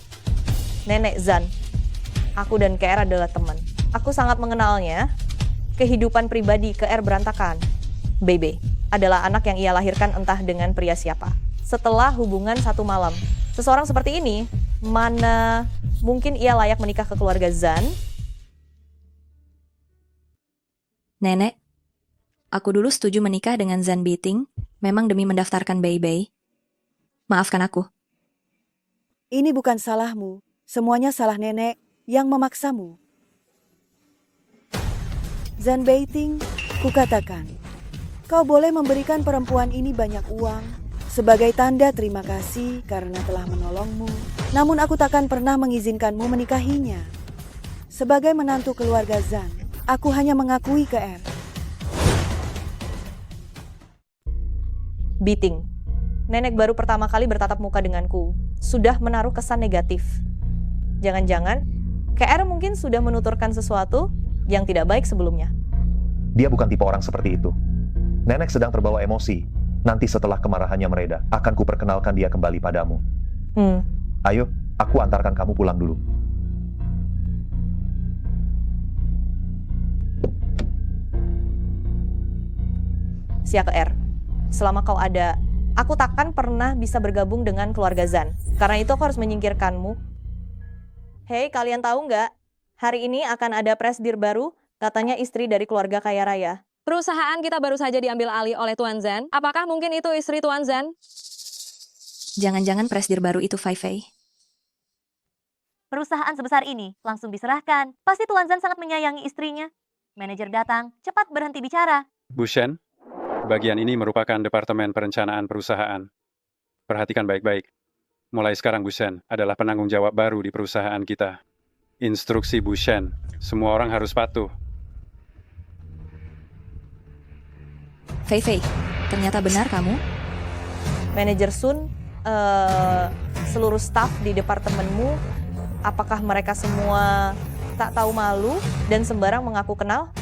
Nenek Zan. Aku dan KR adalah teman. Aku sangat mengenalnya. Kehidupan pribadi KR berantakan. Bebe adalah anak yang ia lahirkan entah dengan pria siapa. Setelah hubungan 1 malam. Seseorang seperti ini, mana mungkin ia layak menikah ke keluarga Zan? Nenek, aku dulu setuju menikah dengan Zan Beiting, memang demi mendaftarkan Bei. Maafkan aku. Ini bukan salahmu. Semuanya salah nenek yang memaksamu. Zan Beiting, kukatakan, kau boleh memberikan perempuan ini banyak uang sebagai tanda terima kasih karena telah menolongmu. Namun aku takkan pernah mengizinkanmu menikahinya. Sebagai menantu keluarga Zan, aku hanya mengakui KR. Beiting. Nenek baru pertama kali bertatap muka denganku. Sudah menaruh kesan negatif. Jangan-jangan KR mungkin sudah menuturkan sesuatu yang tidak baik sebelumnya. Dia bukan tipe orang seperti itu. Nenek sedang terbawa emosi. Nanti setelah kemarahannya mereda, akan kuperkenalkan dia kembali padamu. Ayo, aku antarkan kamu pulang dulu. Xia Ke, selama kau ada, aku takkan pernah bisa bergabung dengan keluarga Zan. Karena itu aku harus menyingkirkanmu. Hei, kalian tahu nggak? Hari ini akan ada presidir baru, katanya istri dari keluarga kaya raya. Perusahaan kita baru saja diambil alih oleh Tuan Zan. Apakah mungkin itu istri Tuan Zan? Jangan-jangan presidir baru itu Fei Fei. Perusahaan sebesar ini langsung diserahkan. Pasti Tuan Zan sangat menyayangi istrinya. Manajer datang, cepat berhenti bicara. Bu Shen, bagian ini merupakan Departemen Perencanaan Perusahaan. Perhatikan baik-baik. Mulai sekarang Bu Shen adalah penanggung jawab baru di perusahaan kita. Instruksi Bu Shen, semua orang harus patuh. Fei Fei, ternyata benar kamu? Manajer Sun, seluruh staf di departemenmu, apakah mereka semua tak tahu malu dan sembarang mengaku kenal?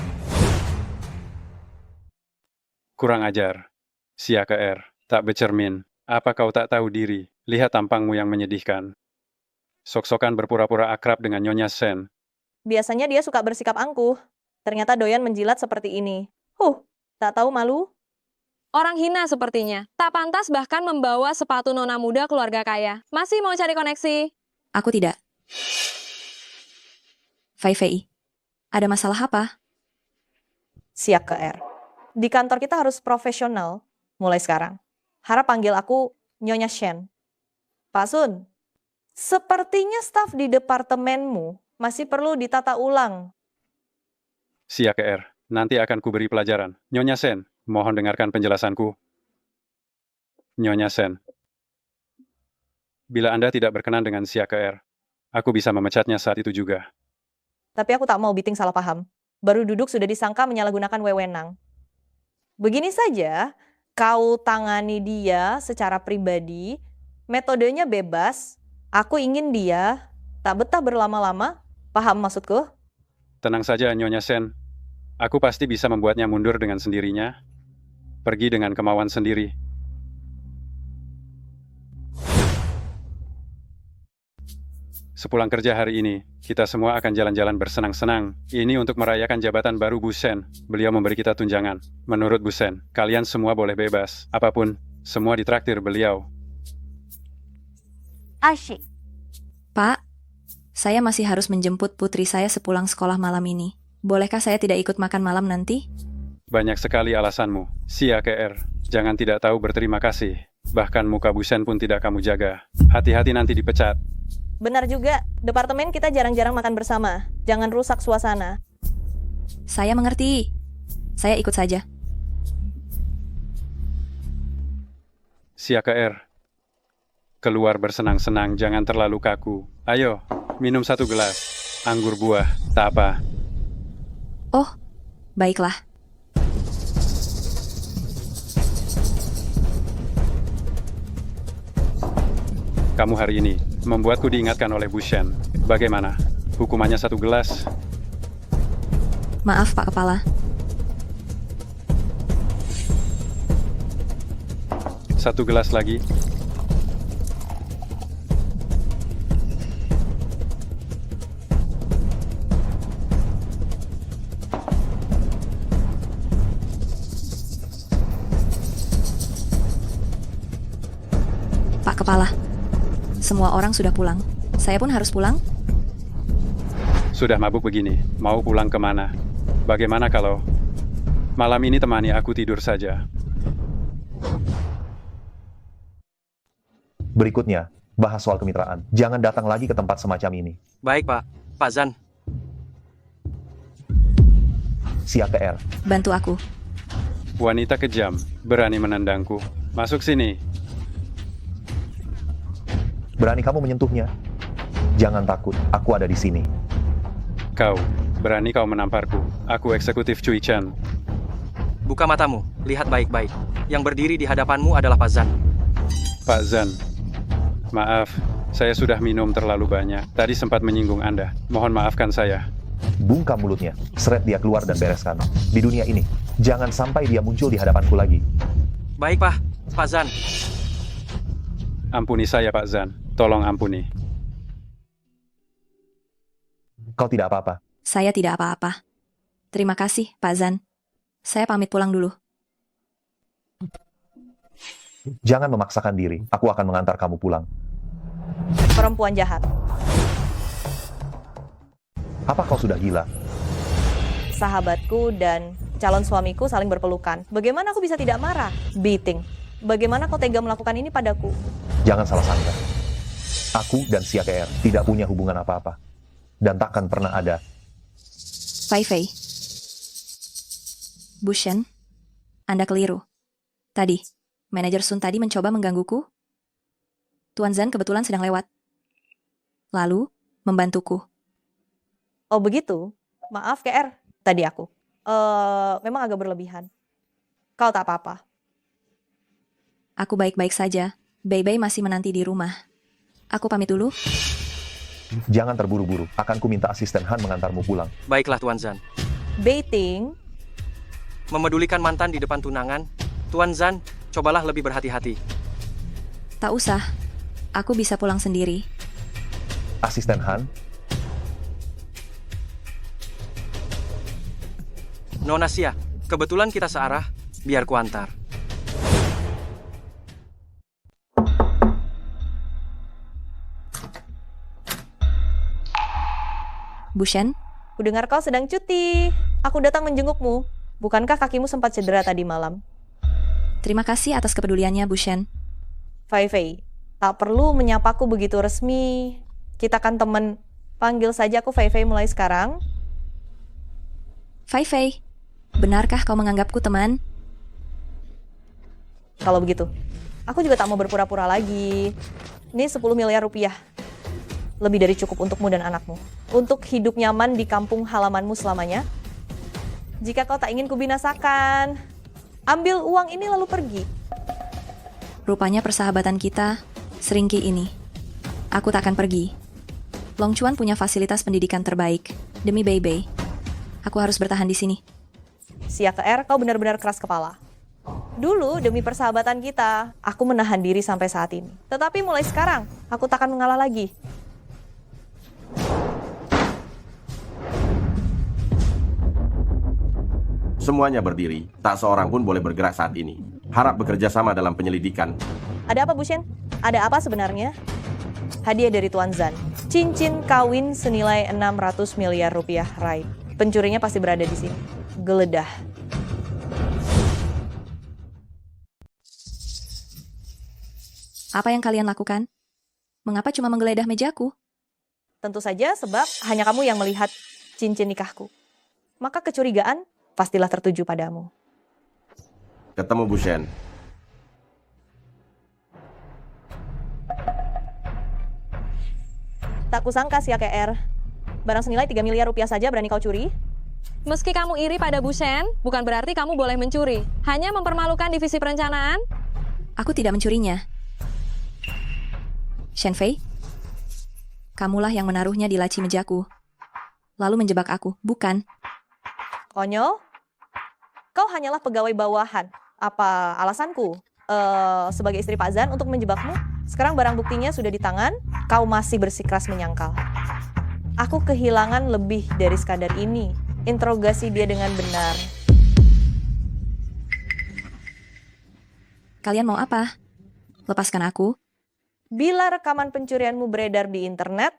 Kurang ajar. Xia Ke, tak bercermin. Apa kau tak tahu diri? Lihat tampangmu yang menyedihkan. Sok-sokan berpura-pura akrab dengan Nyonya Shen. Biasanya dia suka bersikap angkuh. Ternyata doyan menjilat seperti ini. Tak tahu malu? Orang hina sepertinya. Tak pantas bahkan membawa sepatu nona muda keluarga kaya. Masih mau cari koneksi? Aku tidak. Fei Fei, ada masalah apa? Xia Ke, di kantor kita harus profesional mulai sekarang. Harap panggil aku Nyonya Shen. Pak Sun, sepertinya staf di departemenmu masih perlu ditata ulang. Xia Ke, nanti akan kuberi pelajaran. Nyonya Shen, mohon dengarkan penjelasanku. Nyonya Shen, bila Anda tidak berkenan dengan Xia Ke, aku bisa memecatnya saat itu juga. Tapi aku tak mau Beiting salah paham. Baru duduk sudah disangka menyalahgunakan wewenang. Begini saja, kau tangani dia secara pribadi, metodenya bebas, aku ingin dia, tak betah berlama-lama, paham maksudku? Tenang saja Nyonya Shen, aku pasti bisa membuatnya mundur dengan sendirinya, pergi dengan kemauan sendiri. Sepulang kerja hari ini, kita semua akan jalan-jalan bersenang-senang. Ini untuk merayakan jabatan baru Bu Shen. Beliau memberi kita tunjangan. Menurut Bu Shen, kalian semua boleh bebas. Apapun, semua ditraktir beliau. Asyik. Pak, Saya masih harus menjemput putri saya sepulang sekolah malam ini. Bolehkah saya tidak ikut makan malam nanti? Banyak sekali alasanmu. Sia KR. Jangan tidak tahu berterima kasih. Bahkan muka Busen pun tidak kamu jaga. Hati-hati nanti dipecat. Benar juga, departemen kita jarang-jarang makan bersama. Jangan rusak suasana. Saya mengerti. Saya ikut saja. Sia KR. Keluar bersenang-senang, jangan terlalu kaku. Ayo, minum 1 gelas. Anggur buah, tak apa. Oh, baiklah. Kamu hari ini membuatku diingatkan oleh Busen. Bagaimana? Hukumannya 1 gelas. Maaf, Pak Kepala. 1 gelas lagi. Pak Kepala, semua orang sudah pulang. Saya pun harus pulang? Sudah mabuk begini, mau pulang kemana? Bagaimana kalau malam ini temani aku tidur saja? Berikutnya, bahas soal kemitraan. Jangan datang lagi ke tempat semacam ini. Baik, Pak. Pak Zan. Sia KR. Bantu aku. Wanita kejam, berani menendangku. Masuk sini. Berani kamu menyentuhnya? Jangan takut, aku ada di sini. Berani kau menamparku. Aku eksekutif Cui Chen. Buka matamu, lihat baik-baik. Yang berdiri di hadapanmu adalah Pak Zan. Pak Zan, maaf, saya sudah minum terlalu banyak. Tadi sempat menyinggung Anda. Mohon maafkan saya. Bungkam mulutnya, seret dia keluar dan bereskan. Di dunia ini, jangan sampai dia muncul di hadapanku lagi. Baik, Pak. Pak Zan. Ampuni saya, Pak Zan. Tolong ampuni. Kau tidak apa-apa. Saya tidak apa-apa. Terima kasih, Pak Zan. Saya pamit pulang dulu. Jangan memaksakan diri, aku akan mengantar kamu pulang. Perempuan jahat. Apa kau sudah gila? Sahabatku dan calon suamiku saling berpelukan. Bagaimana aku bisa tidak marah? Beating. Bagaimana kau tega melakukan ini padaku? Jangan salah sangka. Aku dan Sia KR tidak punya hubungan apa-apa. Dan takkan pernah ada. Fei Fei. Busen, Anda keliru. Tadi, manajer Sun tadi mencoba menggangguku. Tuan Zan kebetulan sedang lewat. Lalu, membantuku. Oh begitu? Maaf KR, tadi aku. Memang agak berlebihan. Kau tak apa-apa. Aku baik-baik saja. Bei-bei masih menanti di rumah. Aku pamit dulu. Jangan terburu-buru, akan ku minta asisten Han mengantarmu pulang. Baiklah, Tuan Zan. Baiting? Memedulikan mantan di depan tunangan. Tuan Zan, cobalah lebih berhati-hati. Tak usah. Aku bisa pulang sendiri. Asisten Han? Nona Sia, kebetulan kita searah. Biar ku antar. Busen? Kudengar kau sedang cuti. Aku datang menjengukmu. Bukankah kakimu sempat cedera tadi malam? Terima kasih atas kepeduliannya, Busen. Fei Fei, tak perlu menyapaku begitu resmi. Kita kan teman. Panggil saja aku Fei Fei mulai sekarang. Fei Fei, benarkah kau menganggapku teman? Kalau begitu, aku juga tak mau berpura-pura lagi. Ini 10 miliar rupiah. Lebih dari cukup untukmu dan anakmu. Untuk hidup nyaman di kampung halamanmu selamanya. Jika kau tak ingin kubinasakan, ambil uang ini lalu pergi. Rupanya persahabatan kita seringki ini. Aku tak akan pergi. Long Chuan punya fasilitas pendidikan terbaik. Demi Bei-Bei, aku harus bertahan di sini. Sia KR, kau benar-benar keras kepala. Dulu, demi persahabatan kita, aku menahan diri sampai saat ini. Tetapi mulai sekarang, aku tak akan mengalah lagi. Semuanya berdiri, tak seorang pun boleh bergerak saat ini. Harap bekerja sama dalam penyelidikan. Ada apa, Busen? Ada apa sebenarnya? Hadiah dari Tuan Zan. Cincin kawin senilai 600 miliar rupiah, Rai. Pencurinya pasti berada di sini. Geledah. Apa yang kalian lakukan? Mengapa cuma menggeledah mejaku? Tentu saja sebab hanya kamu yang melihat cincin nikahku. Maka kecurigaan pastilah tertuju padamu. Ketemu Bu Shen. Tak kusangka si AKR. Barang senilai 3 miliar rupiah saja berani kau curi? Meski kamu iri pada Bu Shen, bukan berarti kamu boleh mencuri. Hanya mempermalukan divisi perencanaan. Aku tidak mencurinya. Shenfei, kamulah yang menaruhnya di laci mejaku. Lalu menjebak aku, bukan? Konyol? Kau hanyalah pegawai bawahan. Apa alasanku sebagai istri Pak Zan untuk menjebakmu? Sekarang barang buktinya sudah di tangan, kau masih bersikeras menyangkal. Aku kehilangan lebih dari sekadar ini. Interogasi dia dengan benar. Kalian mau apa? Lepaskan aku. Bila rekaman pencurianmu beredar di internet,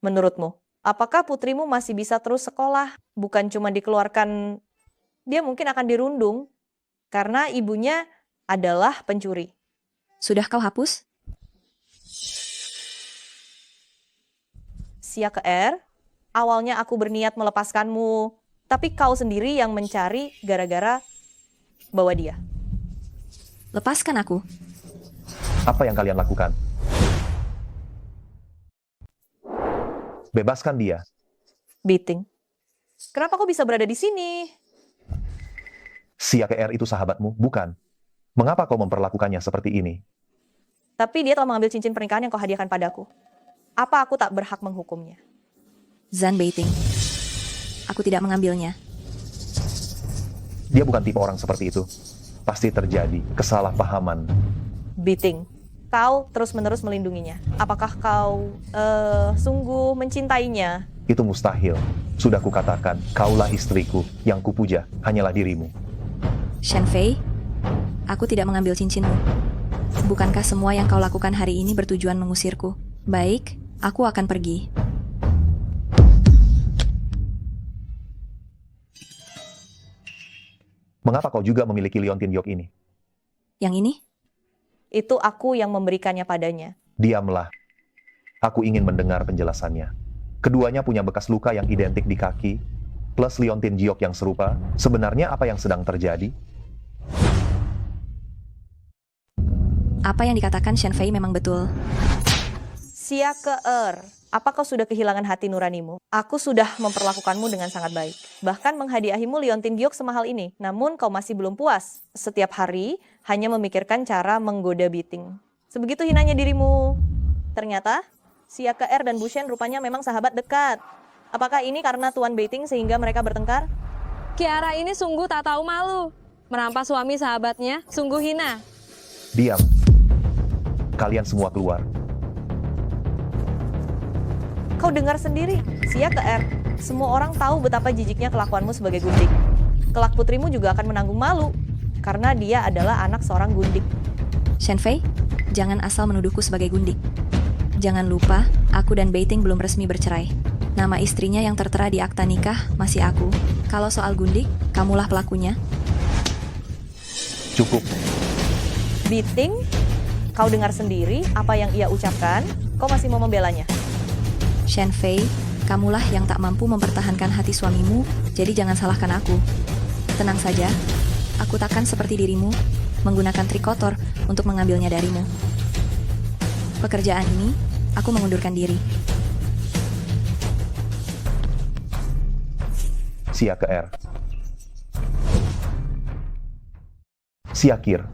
menurutmu, apakah putrimu masih bisa terus sekolah? Bukan cuma dikeluarkan, dia mungkin akan dirundung karena ibunya adalah pencuri. Sudah kau hapus? Sia ke R, awalnya aku berniat melepaskanmu, tapi kau sendiri yang mencari gara-gara bawa dia. Lepaskan aku. Apa yang kalian lakukan? Bebaskan dia. Beating. Kenapa kau bisa berada di sini? Si AKR itu sahabatmu, bukan? Mengapa kau memperlakukannya seperti ini? Tapi dia telah mengambil cincin pernikahan yang kau hadiahkan padaku. Apa aku tak berhak menghukumnya? Zan baiting. Aku tidak mengambilnya. Dia bukan tipe orang seperti itu. Pasti terjadi kesalahpahaman. Beating. Kau terus-menerus melindunginya. Apakah kau sungguh mencintainya? Itu mustahil. Sudah kukatakan, kaulah istriku, yang kupuja hanyalah dirimu. Shenfei, aku tidak mengambil cincinmu. Bukankah semua yang kau lakukan hari ini bertujuan mengusirku? Baik, aku akan pergi. Mengapa kau juga memiliki liontin giok ini? Yang ini? Itu aku yang memberikannya padanya. Diamlah. Aku ingin mendengar penjelasannya. Keduanya punya bekas luka yang identik di kaki, plus liontin giok yang serupa. Sebenarnya apa yang sedang terjadi? Apa yang dikatakan Shenfei memang betul. Sia ke apa kau sudah kehilangan hati nuranimu? Aku sudah memperlakukanmu dengan sangat baik. Bahkan menghadiahimu liontin giok semahal ini. Namun kau masih belum puas. Setiap hari hanya memikirkan cara menggoda Beating. Sebegitu hinanya dirimu. Ternyata Sia ke dan Bu Shen rupanya memang sahabat dekat. Apakah ini karena Tuan Beating sehingga mereka bertengkar? Kiara ini sungguh tak tahu malu. Merampas suami sahabatnya, sungguh hina. Diam. Kalian semua keluar. Kau dengar sendiri, Sia ke semua orang tahu betapa jijiknya kelakuanmu sebagai gundik. Kelak putrimu juga akan menanggung malu, karena dia adalah anak seorang gundik. Shenfei, jangan asal menuduhku sebagai gundik. Jangan lupa, aku dan Baiting belum resmi bercerai. Nama istrinya yang tertera di akta nikah masih aku. Kalau soal gundik, kamulah pelakunya. Cukup. Beating, kau dengar sendiri apa yang ia ucapkan, kau masih mau membelanya. Shenfei, kamulah yang tak mampu mempertahankan hati suamimu, jadi jangan salahkan aku. Tenang saja, aku takkan seperti dirimu, menggunakan trik kotor untuk mengambilnya darimu. Pekerjaan ini, aku mengundurkan diri. Sia ke Siakir.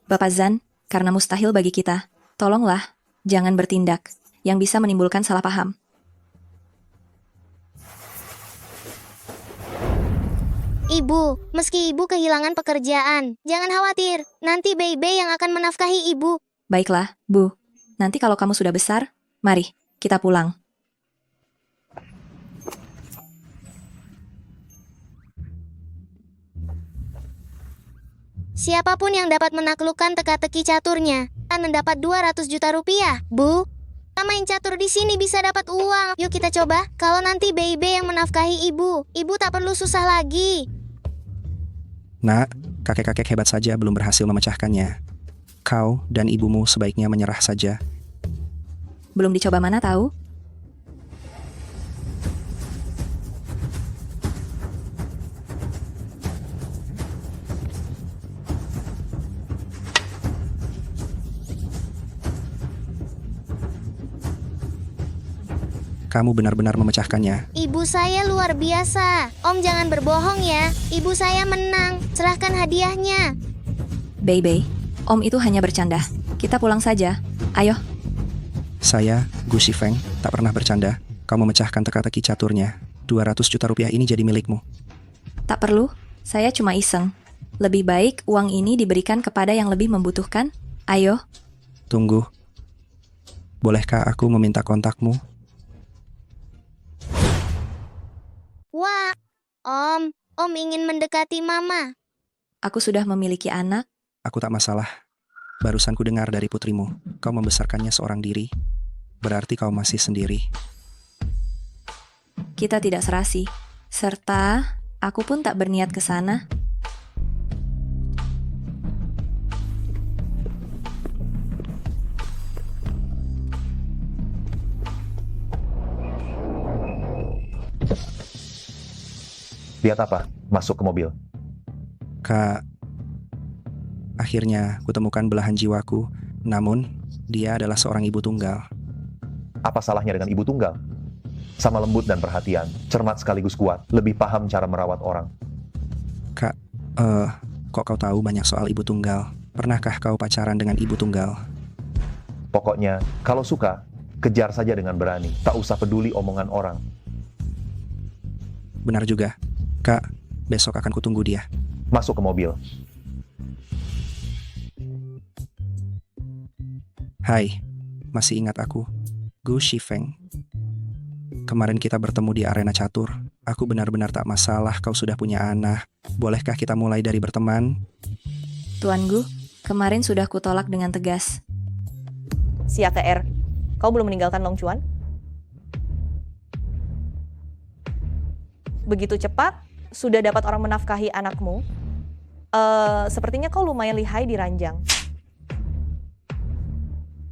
Bapak Zan, karena mustahil bagi kita, tolonglah, jangan bertindak yang bisa menimbulkan salah paham. Ibu, meski ibu kehilangan pekerjaan, jangan khawatir, nanti Bebe yang akan menafkahi ibu. Baiklah, Bu. Nanti kalau kamu sudah besar, mari, kita pulang. Siapapun yang dapat menaklukkan teka-teki caturnya, mendapat 200 juta rupiah. Bu, main catur di sini bisa dapat uang. Yuk kita coba. Kalau nanti Baby yang menafkahi ibu, ibu tak perlu susah lagi. Nak, kakek-kakek hebat saja belum berhasil memecahkannya. Kau dan ibumu sebaiknya menyerah saja. Belum dicoba mana tahu? Kamu benar-benar memecahkannya. Ibu saya luar biasa. Om jangan berbohong ya. Ibu saya menang. Serahkan hadiahnya. Baby, Om itu hanya bercanda. Kita pulang saja. Ayo. Saya, Gu Shifeng, tak pernah bercanda. Kau memecahkan teka-teki caturnya. 200 juta rupiah ini jadi milikmu. Tak perlu, saya cuma iseng. Lebih baik uang ini diberikan kepada yang lebih membutuhkan. Ayo. Tunggu. Bolehkah aku meminta kontakmu? Wah, Om ingin mendekati Mama. Aku sudah memiliki anak. Aku tak masalah. Barusan ku dengar dari putrimu. Kau membesarkannya seorang diri. Berarti kau masih sendiri. Kita tidak serasi. Serta, aku pun tak berniat ke sana. Lihat apa? Masuk ke mobil. Kak, akhirnya kutemukan belahan jiwaku. Namun, dia adalah seorang ibu tunggal. Apa salahnya dengan ibu tunggal? Sama lembut dan perhatian, cermat sekaligus kuat, lebih paham cara merawat orang. Kak, kok kau tahu banyak soal ibu tunggal? Pernahkah kau pacaran dengan ibu tunggal? Pokoknya, kalau suka, kejar saja dengan berani. Tak usah peduli omongan orang. Benar juga. Kak, besok akan kutunggu dia. Masuk ke mobil. Hai, masih ingat aku? Gu Shifeng. Kemarin kita bertemu di arena catur. Aku benar-benar tak masalah kau sudah punya anak. Bolehkah kita mulai dari berteman? Tuan Gu, kemarin sudah kutolak dengan tegas. Si ATR, kau belum meninggalkan Long Chuan? Begitu cepat, sudah dapat orang menafkahi anakmu. Sepertinya kau lumayan lihai di ranjang.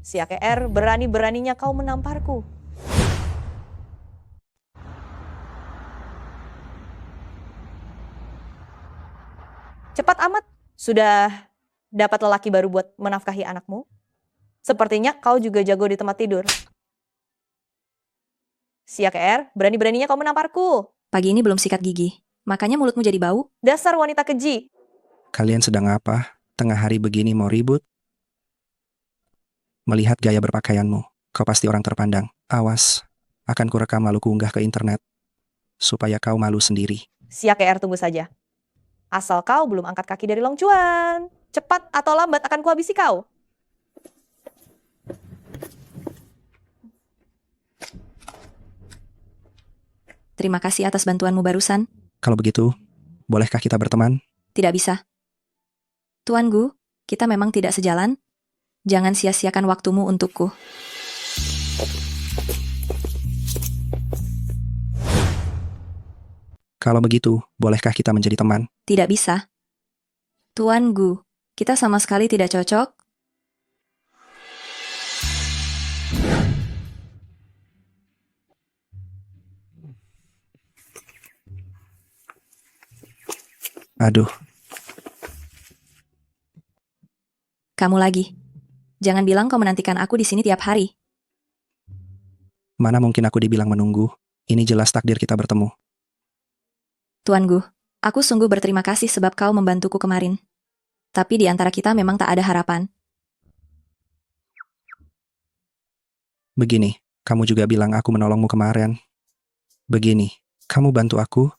Si AKR, berani-beraninya kau menamparku. Cepat amat, sudah dapat lelaki baru buat menafkahi anakmu. Sepertinya kau juga jago di tempat tidur. Si AKR, berani-beraninya kau menamparku. Pagi ini belum sikat gigi, makanya mulutmu jadi bau. Dasar wanita keji. Kalian sedang apa? Tengah hari begini mau ribut? Melihat gaya berpakaianmu, kau pasti orang terpandang. Awas, akan kurekam lalu kuunggah ke internet. Supaya kau malu sendiri. Si AKR, tunggu saja. Asal kau belum angkat kaki dari Long Chuan. Cepat atau lambat akan kuhabisi kau. Terima kasih atas bantuanmu barusan. Kalau begitu, bolehkah kita berteman? Tidak bisa. Tuan Gu, kita memang tidak sejalan. Jangan sia-siakan waktumu untukku. Kalau begitu, bolehkah kita menjadi teman? Tidak bisa. Tuan Gu, kita sama sekali tidak cocok. Aduh. Kamu lagi. Jangan bilang kau menantikan aku di sini tiap hari. Mana mungkin aku dibilang menunggu. Ini jelas takdir kita bertemu. Tuan Gu, aku sungguh berterima kasih sebab kau membantuku kemarin. Tapi di antara kita memang tak ada harapan. Begini, kamu juga bilang aku menolongmu kemarin. Begini, kamu bantu aku.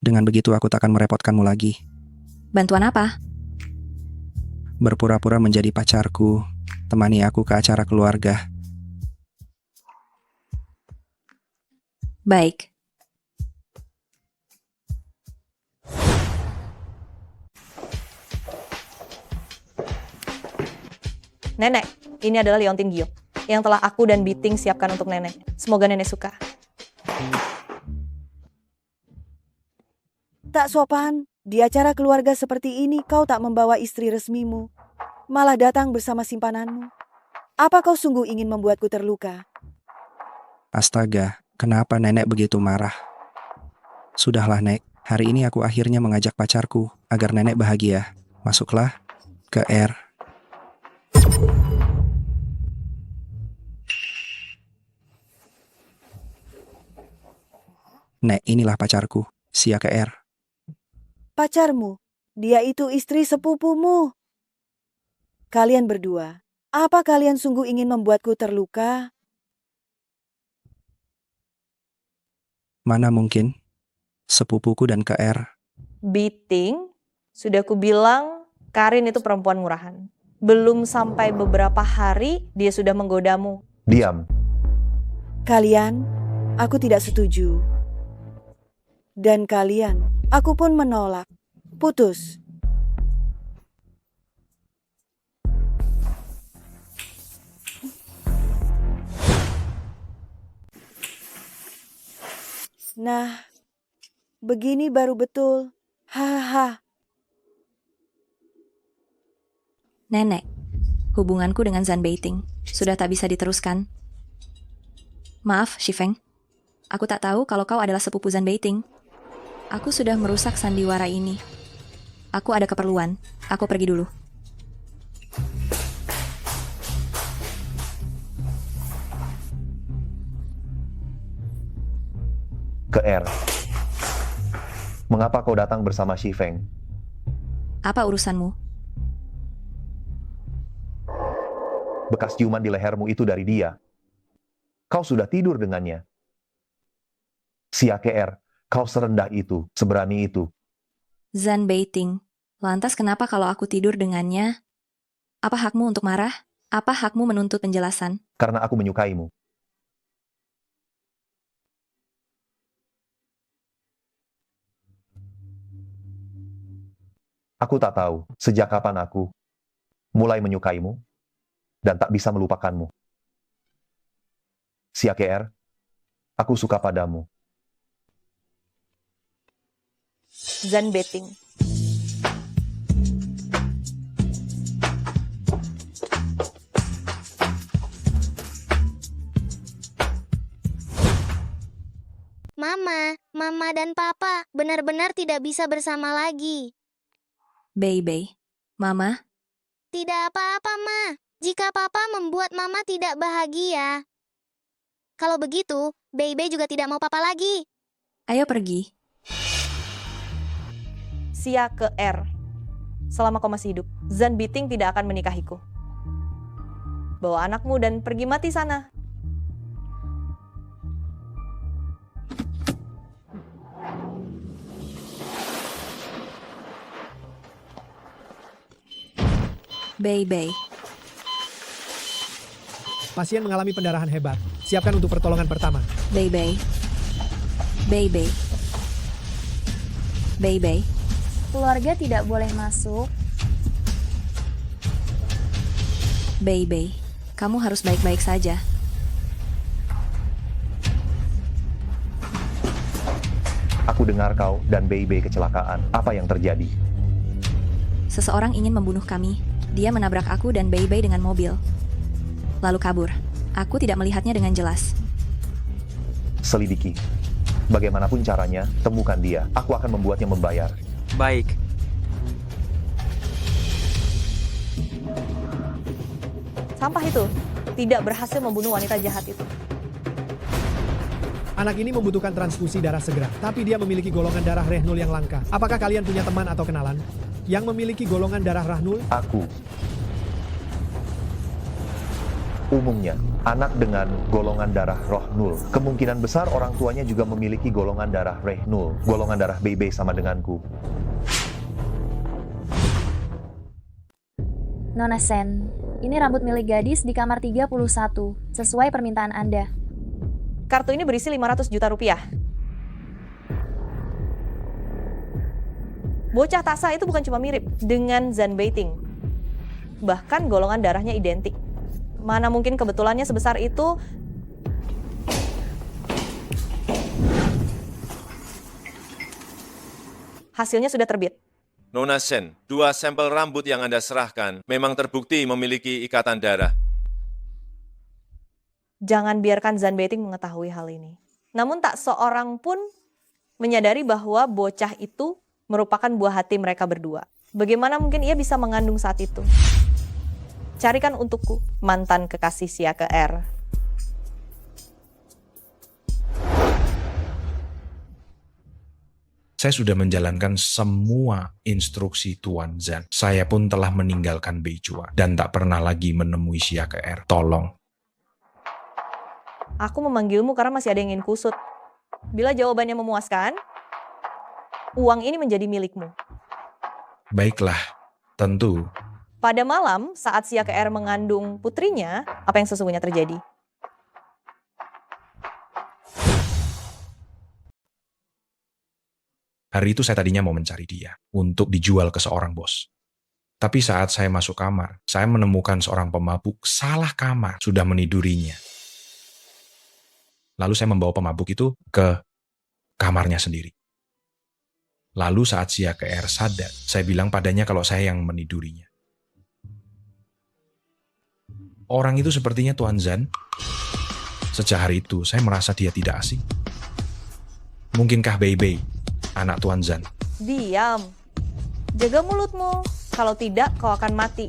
Dengan begitu aku tak akan merepotkanmu lagi. Bantuan apa? Berpura-pura menjadi pacarku. Temani aku ke acara keluarga. Baik. Nenek, ini adalah liontin giok yang telah aku dan Biting siapkan untuk nenek. Semoga nenek suka. Tak sopan, di acara keluarga seperti ini kau tak membawa istri resmimu, malah datang bersama simpananmu. Apa kau sungguh ingin membuatku terluka? Astaga, kenapa nenek begitu marah? Sudahlah, Nek. Hari ini aku akhirnya mengajak pacarku agar nenek bahagia. Masuklah ke R. Nek, inilah pacarku, Sia ke R. Pacarmu, dia itu istri sepupumu. Kalian berdua, apa kalian sungguh ingin membuatku terluka? Mana mungkin? Sepupuku dan KR. Biting, sudah ku bilang Karin itu perempuan murahan. Belum sampai beberapa hari, dia sudah menggodamu. Diam. Kalian, aku tidak setuju. Dan kalian, aku pun menolak. Putus. Nah, begini baru betul. Hahaha. Nenek, hubunganku dengan Zanbeiting sudah tak bisa diteruskan. Maaf, Shifeng. Aku tak tahu kalau kau adalah sepupu Zanbeiting. Aku sudah merusak sandiwara ini. Aku ada keperluan. Aku pergi dulu. Ke R. Mengapa kau datang bersama Shifeng? Apa urusanmu? Bekas ciuman di lehermu itu dari dia. Kau sudah tidur dengannya. Sia KR, kau serendah itu, seberani itu. Zanbeiting, lantas kenapa kalau aku tidur dengannya? Apa hakmu untuk marah? Apa hakmu menuntut penjelasan? Karena aku menyukaimu. Aku tak tahu sejak kapan aku mulai menyukaimu dan tak bisa melupakanmu. Sia KR, aku suka padamu. Zanbeiting. Mama dan Papa benar-benar tidak bisa bersama lagi. Baby, Mama, Tidak apa-apa, Ma. Jika Papa membuat Mama tidak bahagia. Kalau begitu, Baby juga tidak mau Papa lagi. ayo pergi. Sia ke R. Selama kau masih hidup, Zanbeiting tidak akan menikahiku. Bawa anakmu dan pergi mati sana. Baby. Pasien mengalami pendarahan hebat. Siapkan untuk pertolongan pertama. Baby. Baby. Baby. Keluarga tidak boleh masuk. Baby, kamu harus baik-baik saja. Aku dengar kau dan Baby kecelakaan. Apa yang terjadi? Seseorang ingin membunuh kami. Dia menabrak aku dan Baby dengan mobil. Lalu kabur. Aku tidak melihatnya dengan jelas. Selidiki. Bagaimanapun caranya, temukan dia. Aku akan membuatnya membayar. Baik. Sampah itu tidak berhasil membunuh wanita jahat itu. Anak ini membutuhkan transfusi darah segera, tapi dia memiliki golongan darah Rehnul yang langka. Apakah kalian punya teman atau kenalan yang memiliki golongan darah Rahnul? Aku. Umumnya, anak dengan golongan darah Rahnul. Kemungkinan besar orang tuanya juga memiliki golongan darah Rehnul. Golongan darah Baby sama denganku. Nona Sen, ini rambut milik gadis di kamar 31, sesuai permintaan Anda. Kartu ini berisi 500 juta rupiah. Bocah Tasa itu bukan cuma mirip dengan Zanbeiting. bahkan golongan darahnya identik. Mana mungkin kebetulannya sebesar itu? Hasilnya sudah terbit. Nona Shen, 2 sampel rambut yang Anda serahkan memang terbukti memiliki ikatan darah. Jangan biarkan Zhan Beiting mengetahui hal ini. Namun tak seorang pun menyadari bahwa bocah itu merupakan buah hati mereka berdua. Bagaimana mungkin ia bisa mengandung saat itu? Carikan untukku mantan kekasih Xia ke R. Saya sudah menjalankan semua instruksi Tuan Zhan. Saya pun telah meninggalkan Beicua dan tak pernah lagi menemui Xia ke R. Tolong. Aku memanggilmu karena masih ada yang ingin kusut. Bila jawabannya memuaskan, uang ini menjadi milikmu. Baiklah, tentu. Pada malam, saat Xia ke R mengandung putrinya, apa yang sesungguhnya terjadi? Hari itu saya tadinya mau mencari dia untuk dijual ke seorang bos. Tapi saat saya masuk kamar, saya menemukan seorang pemabuk salah kamar sudah menidurinya. Lalu saya membawa pemabuk itu ke kamarnya sendiri. Lalu saat Xia ke R sadar, saya bilang padanya kalau saya yang menidurinya. Orang itu sepertinya Tuan Zhan. Sejak hari itu, saya merasa dia tidak asing. Mungkinkah Bei, anak Tuan Zhan? Diam. Jaga mulutmu. Kalau tidak, kau akan mati.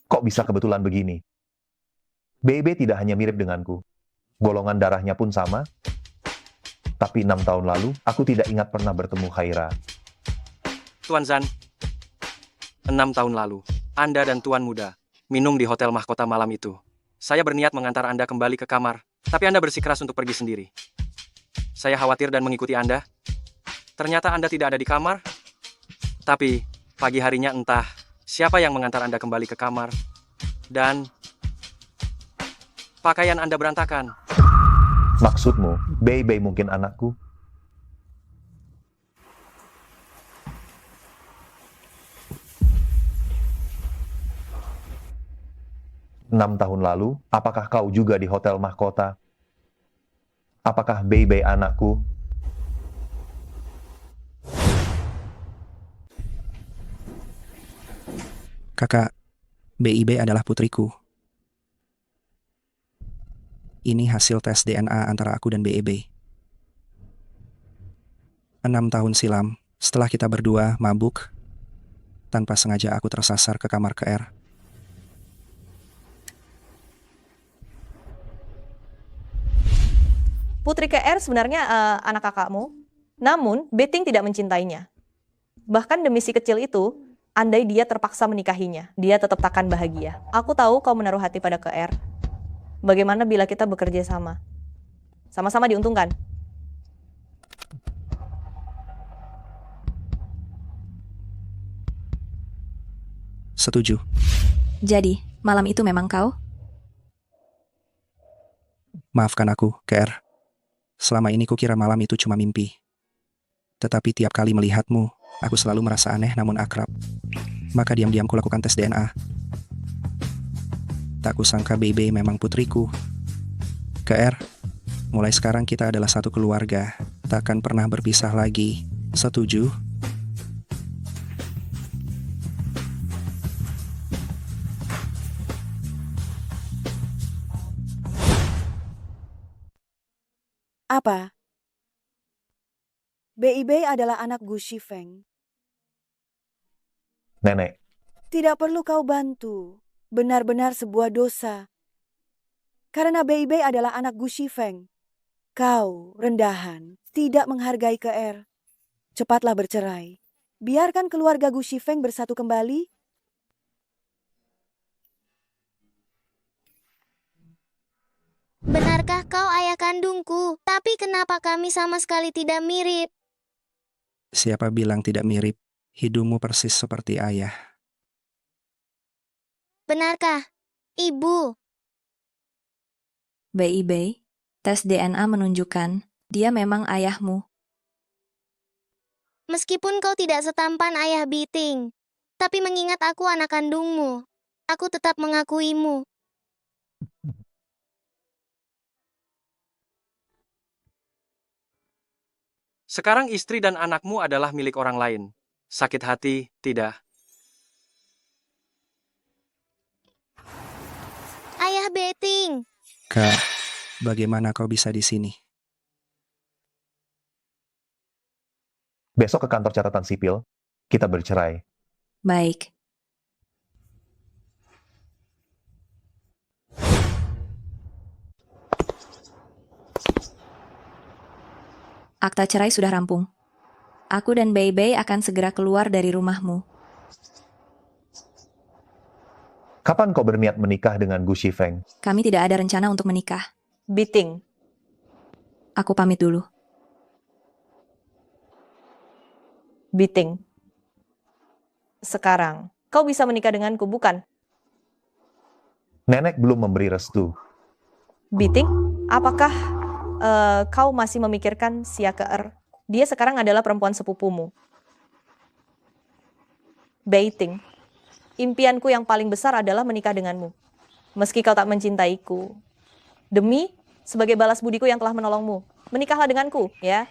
Kok bisa kebetulan begini? Bei tidak hanya mirip denganku. Golongan darahnya pun sama. Tapi 6 tahun lalu, aku tidak ingat pernah bertemu Khaira. Tuan Zhan, 6 tahun lalu, Anda dan Tuan Muda minum di Hotel Mahkota malam itu. Saya berniat mengantar Anda kembali ke kamar, tapi Anda bersikeras untuk pergi sendiri. Saya khawatir dan mengikuti Anda. Ternyata Anda tidak ada di kamar. Tapi, pagi harinya entah siapa yang mengantar Anda kembali ke kamar. Dan, pakaian Anda berantakan. Maksudmu, Bei mungkin anakku? Enam tahun lalu, apakah kau juga di Hotel Mahkota? Apakah Bei anakku? Kakak, BIB adalah putriku. Ini hasil tes DNA antara aku dan BEB. 6 tahun silam, setelah kita berdua mabuk, tanpa sengaja aku tersasar ke kamar KR. Putri KR sebenarnya anak kakakmu, namun Beiting tidak mencintainya. Bahkan demi si kecil itu, andai dia terpaksa menikahinya, dia tetap takkan bahagia. Aku tahu kau menaruh hati pada KR. Bagaimana bila kita bekerja sama? Sama-sama diuntungkan. Setuju. Jadi, malam itu memang kau? Maafkan aku, KR. Selama ini kukira malam itu cuma mimpi. Tetapi tiap kali melihatmu, aku selalu merasa aneh namun akrab. Maka diam-diam kulakukan tes DNA. Tak kusangka BB memang putriku. KR, mulai sekarang kita adalah satu keluarga. Takkan pernah berpisah lagi. Setuju? Apa? BIB adalah anak Gu Shifeng. Nenek, Tidak perlu kau bantu. Benar-benar sebuah dosa. Karena BIB adalah anak Gu Shifeng. Kau, rendahan, tidak menghargai KR. Cepatlah bercerai. Biarkan keluarga Gu Shifeng bersatu kembali. Benarkah kau ayah kandungku? Tapi kenapa kami sama sekali tidak mirip? Siapa bilang tidak mirip? Hidungmu persis seperti ayah. Benarkah, Ibu? BIB, Tes DNA menunjukkan dia memang ayahmu. Meskipun kau tidak setampan ayah Biting, tapi mengingat aku anak kandungmu, aku tetap mengakuimu. Sekarang istri dan anakmu adalah milik orang lain. Sakit hati, tidak. Ayah Biting, Kak, bagaimana kau bisa di sini? Besok ke kantor catatan sipil, kita bercerai. Baik. Akta cerai sudah rampung. Aku dan Bei akan segera keluar dari rumahmu. Kapan kau berniat menikah dengan Gu Shifeng? Kami tidak ada rencana untuk menikah. Biting. Aku pamit dulu. Biting. Sekarang, kau bisa menikah denganku, bukan? Nenek belum memberi restu. Biting, apakah kau masih memikirkan Siakeer? Dia sekarang adalah perempuan sepupumu. Biting, impianku yang paling besar adalah menikah denganmu. Meski kau tak mencintaiku. Demi, sebagai balas budiku yang telah menolongmu. Menikahlah denganku, ya.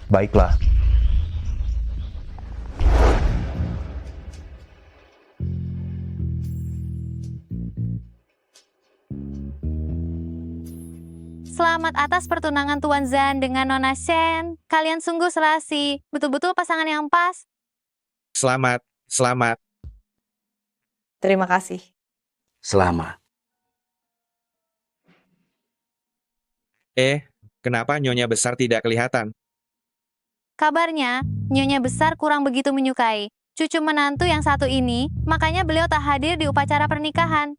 Baiklah. Selamat atas pertunangan Tuan Zan dengan Nona Shen. Kalian sungguh serasi. Betul-betul pasangan yang pas. Selamat, selamat. Terima kasih. Selamat. Kenapa Nyonya Besar tidak kelihatan? Kabarnya, Nyonya Besar kurang begitu menyukai cucu menantu yang satu ini, makanya beliau tak hadir di upacara pernikahan.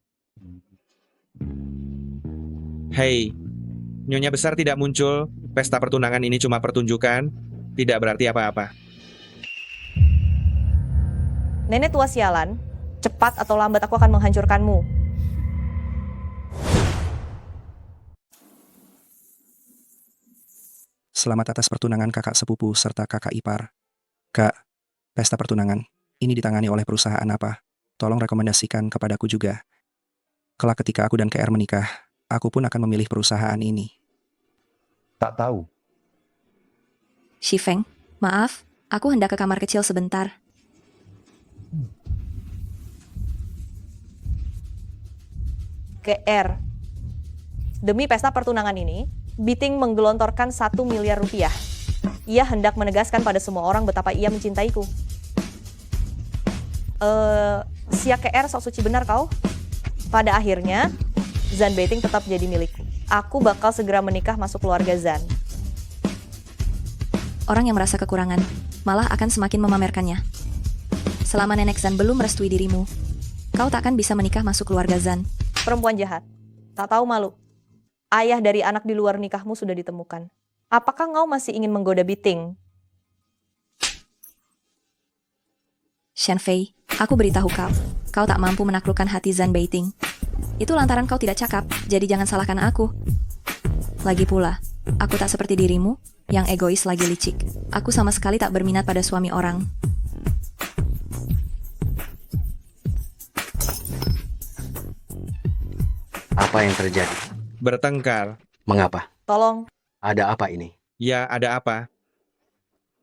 Hei, Nyonya Besar tidak muncul. Pesta pertunangan ini cuma pertunjukan. Tidak berarti apa-apa. Nenek tua sialan, cepat atau lambat aku akan menghancurkanmu. Selamat atas pertunangan kakak sepupu serta kakak ipar. Kak, pesta pertunangan ini ditangani oleh perusahaan apa? Tolong rekomendasikan kepadaku juga. Kelak ketika aku dan KR menikah, aku pun akan memilih perusahaan ini. Tak tahu. Shifeng, maaf, aku hendak ke kamar kecil sebentar. KR. Demi pesta pertunangan ini, Biting menggelontorkan 1 miliar rupiah. Ia hendak menegaskan pada semua orang betapa ia mencintaiku. Sia KR sok suci benar kau? Pada akhirnya, Zan Beiting tetap jadi milikku. Aku bakal segera menikah masuk keluarga Zan. Orang yang merasa kekurangan, malah akan semakin memamerkannya. Selama nenek Zan belum merestui dirimu, kau tak akan bisa menikah masuk keluarga Zan. Perempuan jahat, tak tahu malu. Ayah dari anak di luar nikahmu sudah ditemukan. Apakah kau masih ingin menggoda Biting? Shen Fei, aku beritahu kau tak mampu menaklukkan hati Zan Beiting. Itu lantaran kau tidak cakap, jadi jangan salahkan aku. Lagi pula, aku tak seperti dirimu, yang egois lagi licik. Aku sama sekali tak berminat pada suami orang. Apa yang terjadi? Bertengkar. Mengapa? Tolong. Ada apa ini? Ya, ada apa?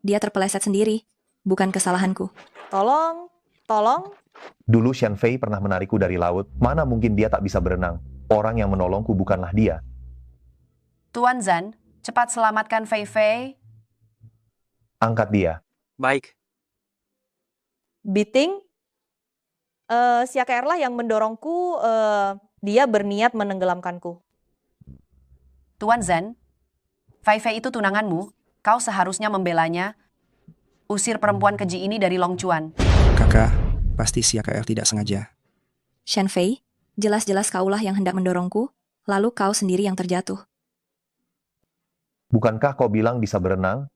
Dia terpeleset sendiri, bukan kesalahanku. Tolong. Dulu Shen Fei pernah menarikku dari laut. Mana mungkin dia tak bisa berenang? Orang yang menolongku bukanlah dia. Tuan Zan, cepat selamatkan Fei Fei. Angkat dia. Baik. Biting, Sia KR lah yang mendorongku, dia berniat menenggelamkanku. Tuan Zan, Fei Fei itu tunanganmu. Kau seharusnya membelanya. Usir perempuan keji ini dari Long Chuan. Kakak, pasti Sia KR tidak sengaja. Shen Fei, jelas-jelas kaulah yang hendak mendorongku, lalu kau sendiri yang terjatuh. Bukankah kau bilang bisa berenang?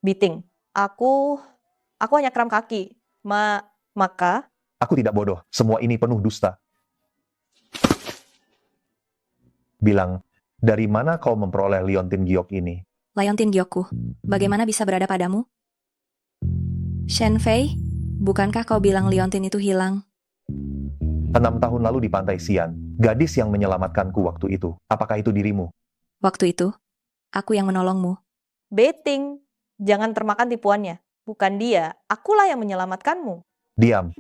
Biting, aku hanya kram kaki. Maka, Aku tidak bodoh, semua ini penuh dusta. Bilang, dari mana kau memperoleh liontin giok ini? Liontin giokku, bagaimana bisa berada padamu? Shen Fei, bukankah kau bilang liontin itu hilang? 6 tahun lalu di Pantai Xian, gadis yang menyelamatkanku waktu itu. Apakah itu dirimu? Waktu itu, aku yang menolongmu. betting. Jangan termakan tipuannya. Bukan dia, akulah yang menyelamatkanmu. Diam.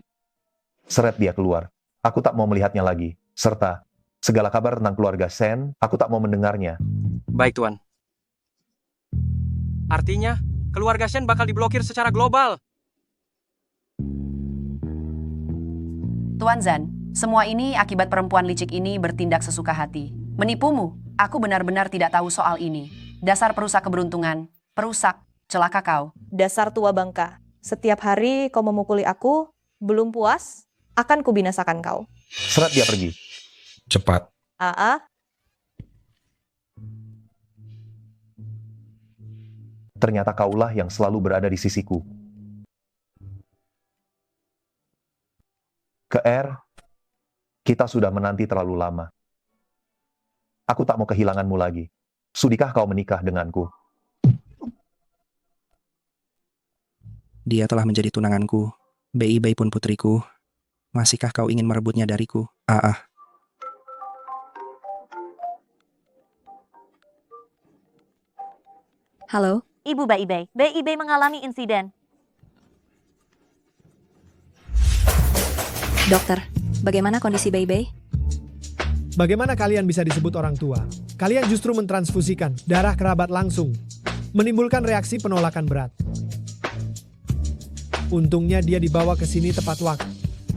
Seret dia keluar. Aku tak mau melihatnya lagi. Serta, segala kabar tentang keluarga Shen, aku tak mau mendengarnya. Baik, Tuan. Artinya, keluarga Shen bakal diblokir secara global. Tuan Zan, semua ini akibat perempuan licik ini bertindak sesuka hati. Menipumu, aku benar-benar tidak tahu soal ini. Dasar perusak keberuntungan, perusak, celaka kau. Dasar tua bangka. Setiap hari kau memukuli aku, belum puas, akan kubinasakan kau. Seret dia pergi. Cepat. Aa, Ternyata kaulah yang selalu berada di sisiku. Ke R, kita sudah menanti terlalu lama. Aku tak mau kehilanganmu lagi. Sudikah kau menikah denganku? Dia telah menjadi tunanganku. BIB pun putriku. Masihkah kau ingin merebutnya dariku? Halo? Ibu BIB. BIB mengalami insiden. Dokter, bagaimana kondisi Bei? Bagaimana kalian bisa disebut orang tua? Kalian justru mentransfusikan darah kerabat langsung, menimbulkan reaksi penolakan berat. Untungnya dia dibawa ke sini tepat waktu.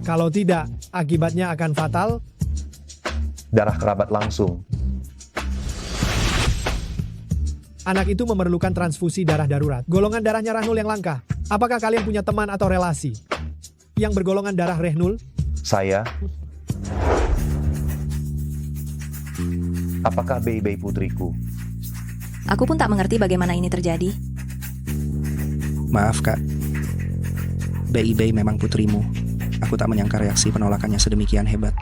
Kalau tidak, akibatnya akan fatal. Darah kerabat langsung. Anak itu memerlukan transfusi darah darurat. Golongan darahnya Rahnul yang langka. Apakah kalian punya teman atau relasi yang bergolongan darah Rahnul? Saya. Apakah Bei putriku? Aku pun tak mengerti bagaimana ini terjadi. Maaf, Kak. BIB memang putrimu. Aku tak menyangka reaksi penolakannya sedemikian hebat.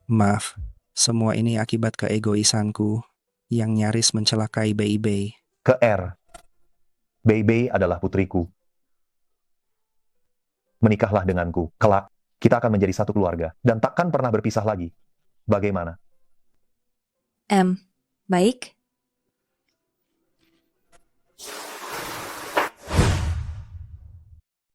Maaf, semua ini akibat keegoisanku yang nyaris mencelakai BIB. Ke R. Bei adalah putriku. Menikahlah denganku. Kelak, kita akan menjadi satu keluarga dan takkan pernah berpisah lagi. Bagaimana? Baik.